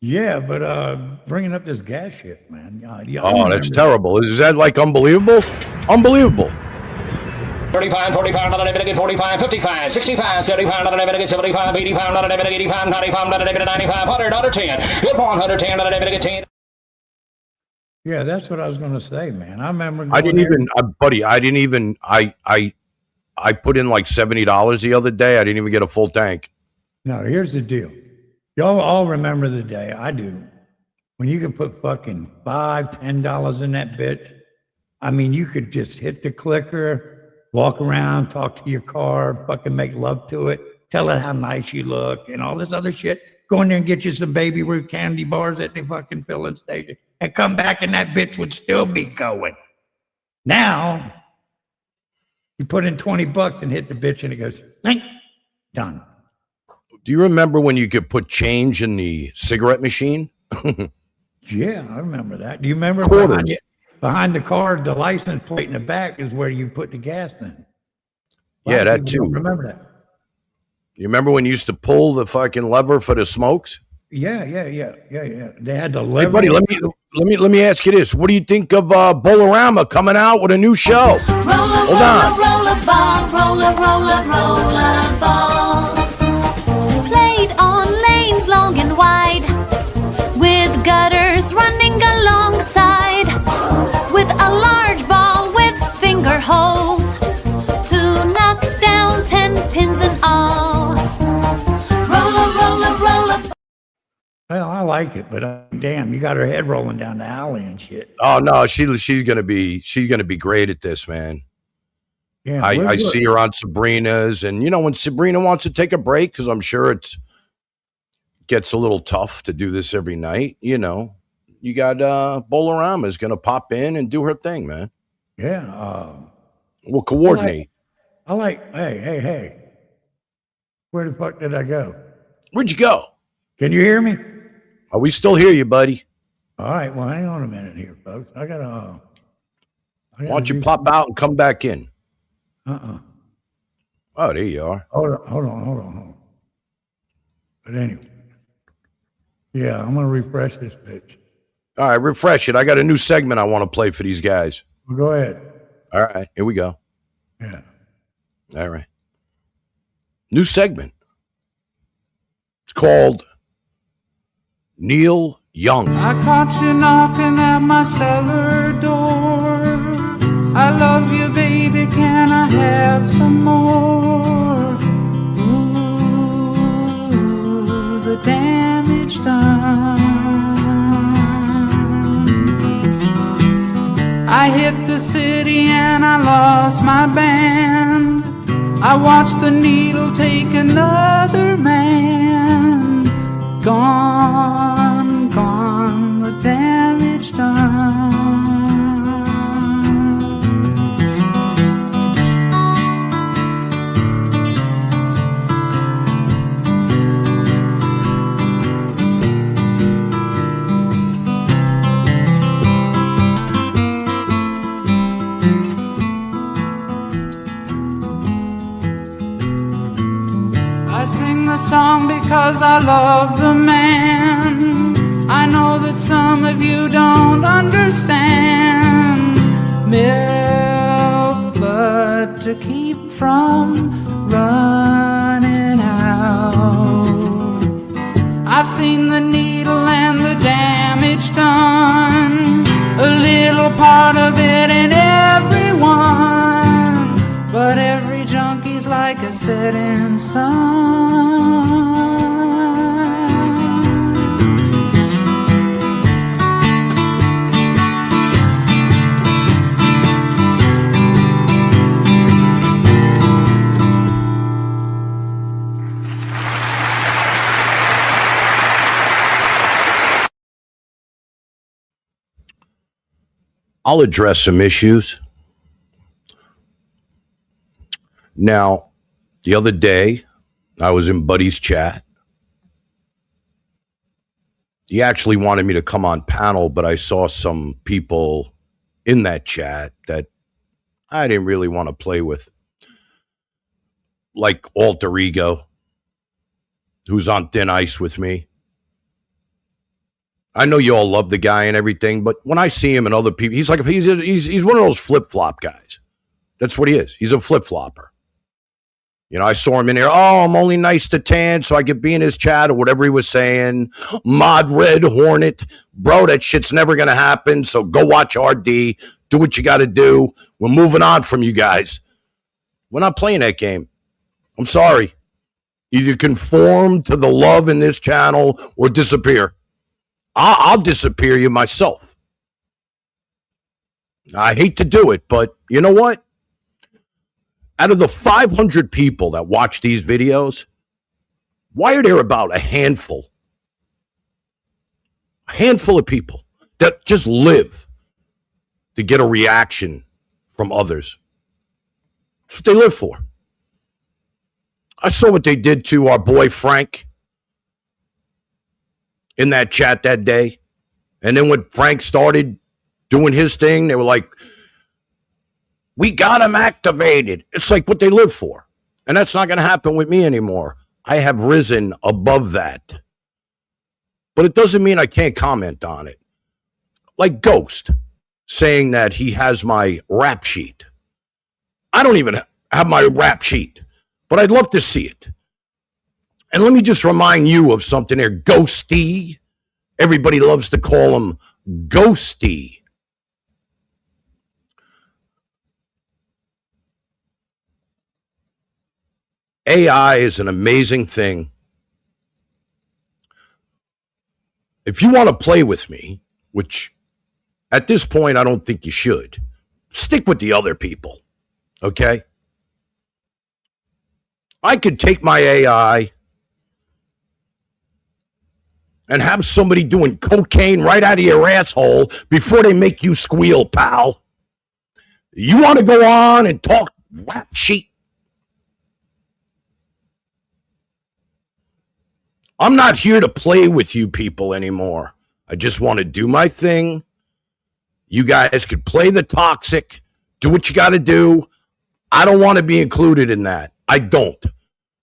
Yeah, but bringing up this gas shit, man. Yeah, Oh, that's terrible. Is that like unbelievable? Unbelievable. 35, 45, not a debit again, 45, 55, 65, 75, not a debit again, 75, 85, not a debit again, 85, 95, not a debit 95, 100, 110. Good one, 110, not a debit again, 10. Yeah, that's what I was going to say, man. I remember. I didn't even, buddy. I didn't even. I put in like $70 the other day. I didn't even get a full tank. No, here's the deal. Y'all all remember the day. I do. When you could put fucking $5, $10 in that bitch. I mean, you could just hit the clicker, walk around, talk to your car, fucking make love to it, tell it how nice you look, and all this other shit. Go in there and get you some Baby Ruth candy bars at the fucking filling station, and come back, and that bitch would still be going. Now, you put in $20 and hit the bitch, and it goes, "Thank, done." Do you remember when you could put change in the cigarette machine? Yeah, I remember that. Do you remember Quarters. behind the car, the license plate in the back is where you put the gas in? Yeah, that too. Remember that? You remember when you used to pull the fucking lever for the smokes? Yeah. They had the Hey, lever. buddy, let me ask you this. What do you think of Bolarama coming out with a new show? Hold on. Roller ball, roller ball. Played on lanes long and wide, with gutters running alongside, with a large ball with finger holes to knock down 10 pins and all. Roller. Well, I like it, but damn, you got her head rolling down the alley and shit. Oh no, she's gonna be great at this, man. Yeah, I see her on Sabrina's, and you know when Sabrina wants to take a break, because I'm sure it gets a little tough to do this every night. You know, you got Bolarama is gonna pop in and do her thing, man. Yeah, we'll coordinate. Hey, where the fuck did I go? Where'd you go? Can you hear me? Oh, we still hear you, buddy. All right, well, hang on a minute here, folks. I gotta why don't you pop out and come back in? Oh, there you are. Hold on. But anyway, yeah, I'm gonna refresh this bitch. All right, refresh it. I got a new segment I want to play for these guys. Well, go ahead. All right, here we go. Yeah. All right. New segment. It's called Neil Young. I caught you knocking at my cellar door. I love you, baby, can I have some more? Ooh, the damage done. I hit the city and I lost my band. I watched the needle take another man. Gone, the damage done. I sing the song because I love the man. I know that some of you don't understand. Milk blood to keep from running out. I've seen the needle and the damage done. A little part of it in everyone. But every junkie's like a setting sun. I'll address some issues. Now, the other day, I was in Buddy's chat. He actually wanted me to come on panel, but I saw some people in that chat that I didn't really want to play with. like alter ego who's on thin ice with me. I know you all love the guy and everything, but when I see him and other people, he's like he's one of those flip-flop guys. That's what he is. He's a flip-flopper. You know, I saw him in there. Oh, I'm only nice to Tan, so I could be in his chat or whatever he was saying. Mod Red Hornet. Bro, that shit's never going to happen, so go watch RD. Do what you got to do. We're moving on from you guys. We're not playing that game. I'm sorry. Either conform to the love in this channel or disappear. I'll disappear you myself. I hate to do it, but you know what? Out of the 500 people that watch these videos, why are there about a handful of people that just live to get a reaction from others? That's what they live for. I saw what they did to our boy Frank in that chat that day. And then when Frank started doing his thing, they were like, we got him activated. It's like what they live for. And that's not going to happen with me anymore. I have risen above that. But it doesn't mean I can't comment on it. Like Ghost saying that he has my rap sheet. I don't even have my rap sheet, but I'd love to see it. And let me just remind you of something there. Ghosty. Everybody loves to call him Ghosty. AI is an amazing thing. If you want to play with me, which at this point I don't think you should, stick with the other people, okay? I could take my AI and have somebody doing cocaine right out of your asshole before they make you squeal, pal. You want to go on and talk rap sheet? I'm not here to play with you people anymore. I just want to do my thing. You guys could play the toxic, do what you got to do. I don't want to be included in that. I don't.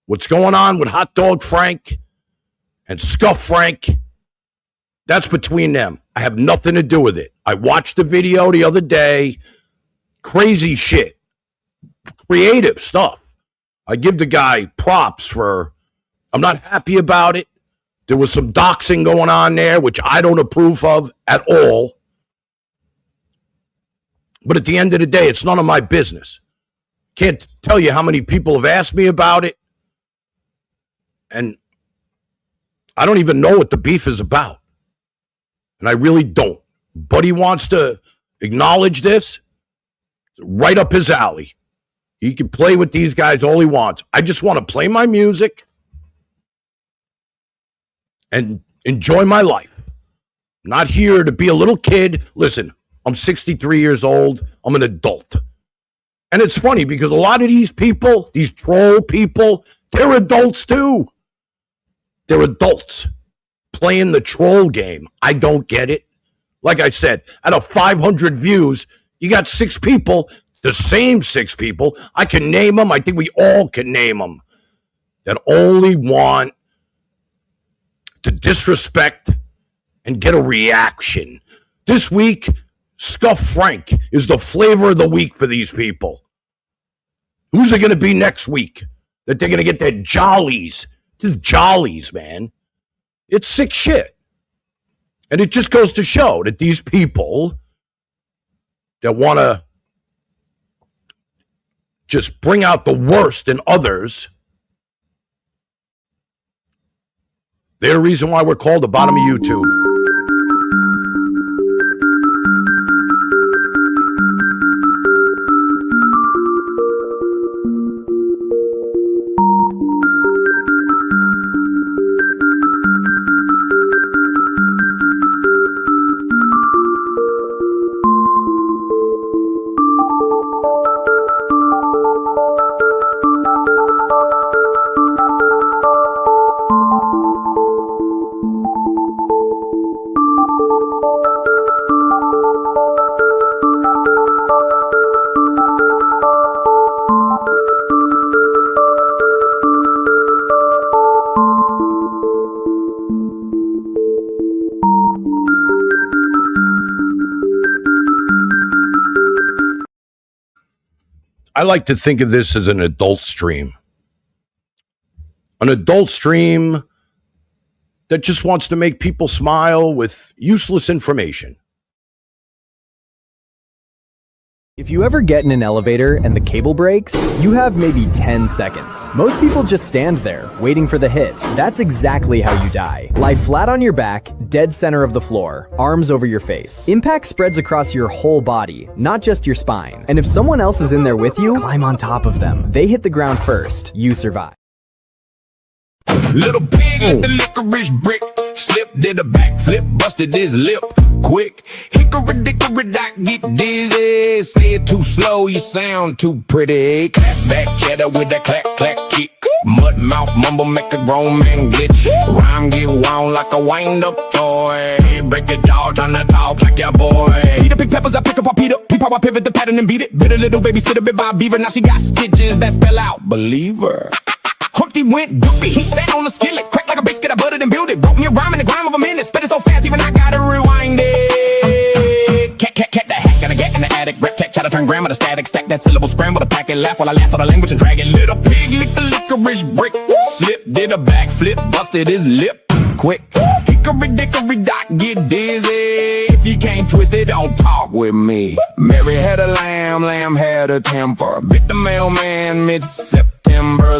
What's going on with Hot Dog Frank and Scuff Frank, that's between them. I have nothing to do with it. I watched the video the other day. Crazy shit. Creative stuff. I give the guy props for... I'm not happy about it. There was some doxing going on there, which I don't approve of at all. But at the end of the day, it's none of my business. Can't tell you how many people have asked me about it. And I don't even know what the beef is about. And I really don't. Buddy wants to acknowledge this. Right up his alley. He can play with these guys all he wants. I just want to play my music and enjoy my life. I'm not here to be a little kid. Listen, I'm 63 years old. I'm an adult. And it's funny because a lot of these people, these troll people, they're adults too. They're adults playing the troll game. I don't get it. Like I said, out of 500 views, you got 6 people, the same 6 people. I can name them. I think we all can name them. That only want to disrespect and get a reaction. This week, Scuff Frank is the flavor of the week for these people. Who's it going to be next week? That they're going to get their jollies. Just jollies, man. It's sick shit. And it just goes to show that these people that want to just bring out the worst in others, they're the reason why we're called the bottom of YouTube. I like to think of this as an adult stream. An adult stream that just wants to make people smile with useless information. If you ever get in an elevator and the cable breaks, you have maybe 10 seconds. Most people just stand there, waiting for the hit. That's exactly how you die. Lie flat on your back, dead center of the floor, arms over your face. Impact spreads across your whole body, not just your spine. And if someone else is in there with you, climb on top of them. They hit the ground first, you survive. Little pig let the licorice brick slip, did a backflip, busted his lip quick. Hickory dickory dock, get dizzy. Say it too slow, you sound too pretty. Clap back cheddar with that clack clack kick. Mud mouth mumble make a grown man glitch. Rhyme get wound like a wind up toy. Break your jaw, trying to talk like your boy. Peter pick peppers, I pick up a Peter. Peep how I pivot the pattern and beat it. Bit a little baby, sit a bit by a beaver. Now she got stitches that spell out believer. Humpty went doopy, he sat on the skillet. Cracked like a biscuit, I buttered and built it. Wrote me a rhyme in the grime of a minute. Spit it so fast, even I gotta rewind it. Cat, the hack, gotta get in the attic. Rep tech, try to turn grammar to static. Stack that syllable, scramble to pack it. Laugh while I lasso the language and drag it. Little pig licked the licorice brick. Slip, did a backflip, busted his lip quick. Hickory dickory dock, get dizzy. If you can't twist it, don't talk with me. Mary had a lamb, lamb had a temper. Bit the mailman mid-September.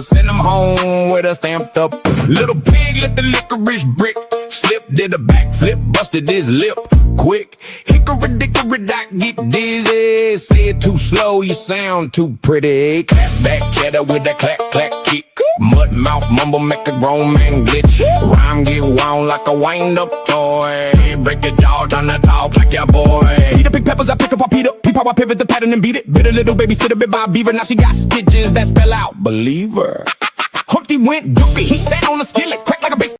Send him home with a stamped up. Little pig let the licorice brick slip, did a backflip, busted his lip quick. Hickory dickory dock, get dizzy. Say it too slow, you sound too pretty. Clap back cheddar with that clack clack kick. Mud mouth mumble make a grown man glitch. Rhyme get wound like a wind up toy. Break your jaw, trying to talk like your boy. Peter pick peppers, I pick up a Peter. Peep how I pivot the pattern and beat it. Bit a little baby, sit a bit by a beaver. Now she got stitches that spell out believer. Humpty went doopy, he sat on the skillet. Cracked like a biscuit.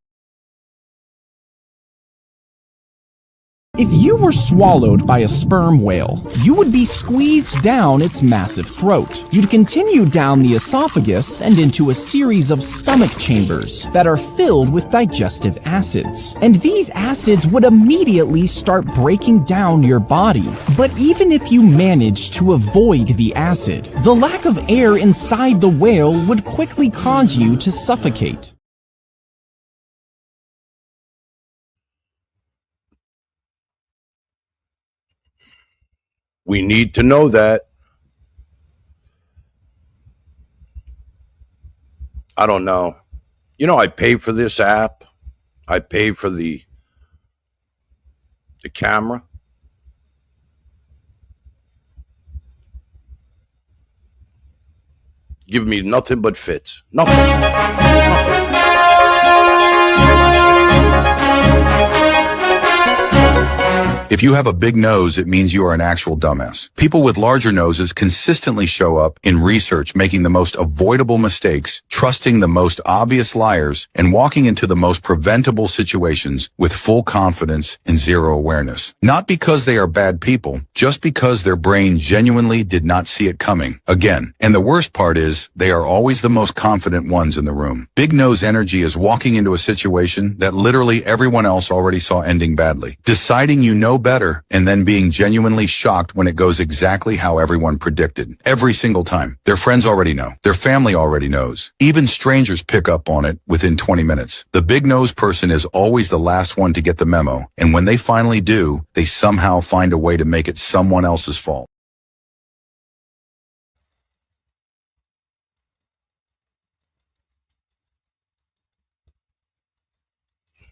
If you were swallowed by a sperm whale, you would be squeezed down its massive throat. You'd continue down the esophagus and into a series of stomach chambers that are filled with digestive acids. And these acids would immediately start breaking down your body. But even if you managed to avoid the acid, the lack of air inside the whale would quickly cause you to suffocate. We need to know that. I don't know. You know, I pay for this app. I pay for the camera. Give me nothing but fits. Nothing. If you have a big nose, it means you are an actual dumbass. People with larger noses consistently show up in research making the most avoidable mistakes, trusting the most obvious liars, and walking into the most preventable situations with full confidence and zero awareness. Not because they are bad people, just because their brain genuinely did not see it coming. Again, and the worst part is, they are always the most confident ones in the room. Big nose energy is walking into a situation that literally everyone else already saw ending badly. Deciding you know better, and then being genuinely shocked when it goes exactly how everyone predicted. Every single time. Their friends already know. Their family already knows. Even strangers pick up on it within 20 minutes. The big nose person is always the last one to get the memo, and when they finally do, they somehow find a way to make it someone else's fault.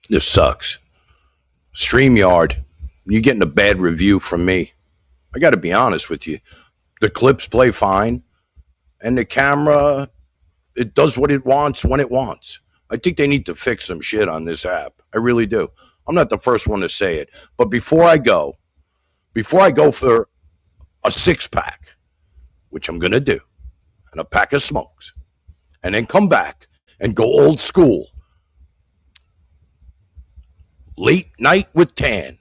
This sucks. StreamYard, you're getting a bad review from me. I got to be honest with you. The clips play fine, and the camera, it does what it wants when it wants. I think they need to fix some shit on this app. I really do. I'm not the first one to say it. But before I go for a 6-pack, which I'm going to do, and a pack of smokes, and then come back and go old school, late night with Tan.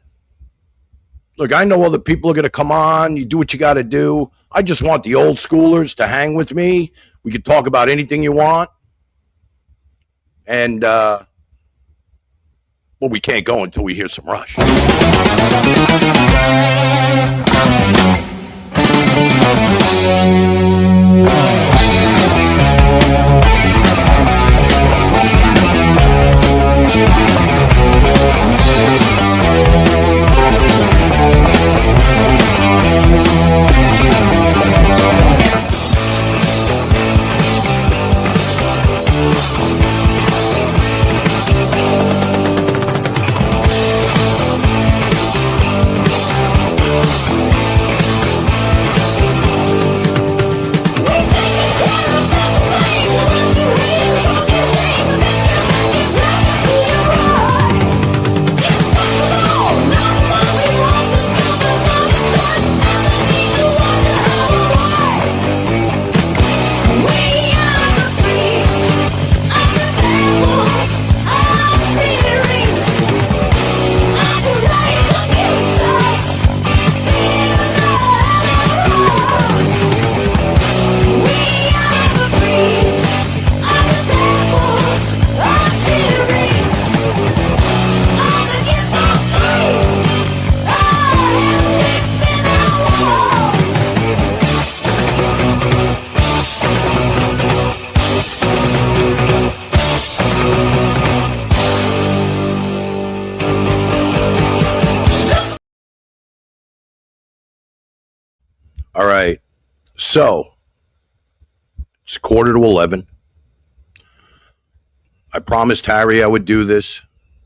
Look, I know other people are going to come on. You do what you got to do. I just want the old schoolers to hang with me. We can talk about anything you want. And, well, we can't go until we hear some Rush. All right. So, it's 11:15. I promised Harry I would do this,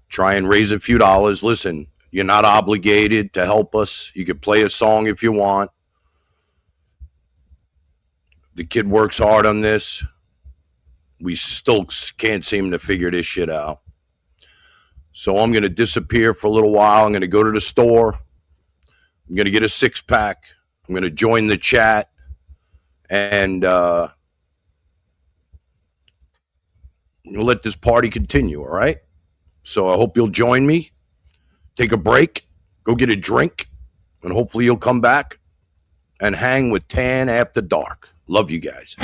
try and raise a few dollars. Listen, you're not obligated to help us. You could play a song if you want. The kid works hard on this. We still can't seem to figure this shit out. So I'm going to disappear for a little while. I'm going to go to the store. I'm going to get a 6-pack. I'm going to join the chat. And we'll let this party continue, all right? So I hope you'll join me. Take a break. Go get a drink. And hopefully you'll come back and hang with Tan After Dark. Love you guys.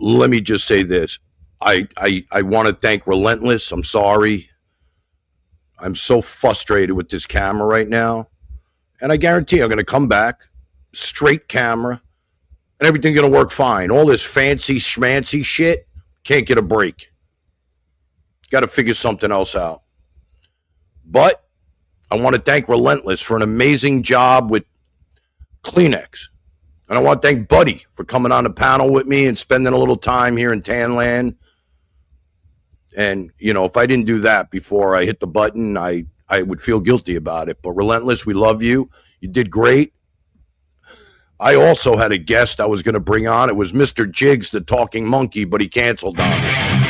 Let me just say this. I want to thank Relentless. I'm sorry. I'm so frustrated with this camera right now. And I guarantee I'm going to come back, straight camera, and everything's going to work fine. All this fancy schmancy shit, can't get a break. Got to figure something else out. But I want to thank Relentless for an amazing job with Kleenex. And I want to thank Buddy for coming on the panel with me and spending a little time here in Tanland. And, you know, if I didn't do that before I hit the button, I would feel guilty about it. But Relentless, we love you. You did great. I also had a guest I was going to bring on. It was Mr. Jiggs, the talking monkey, but he canceled on me.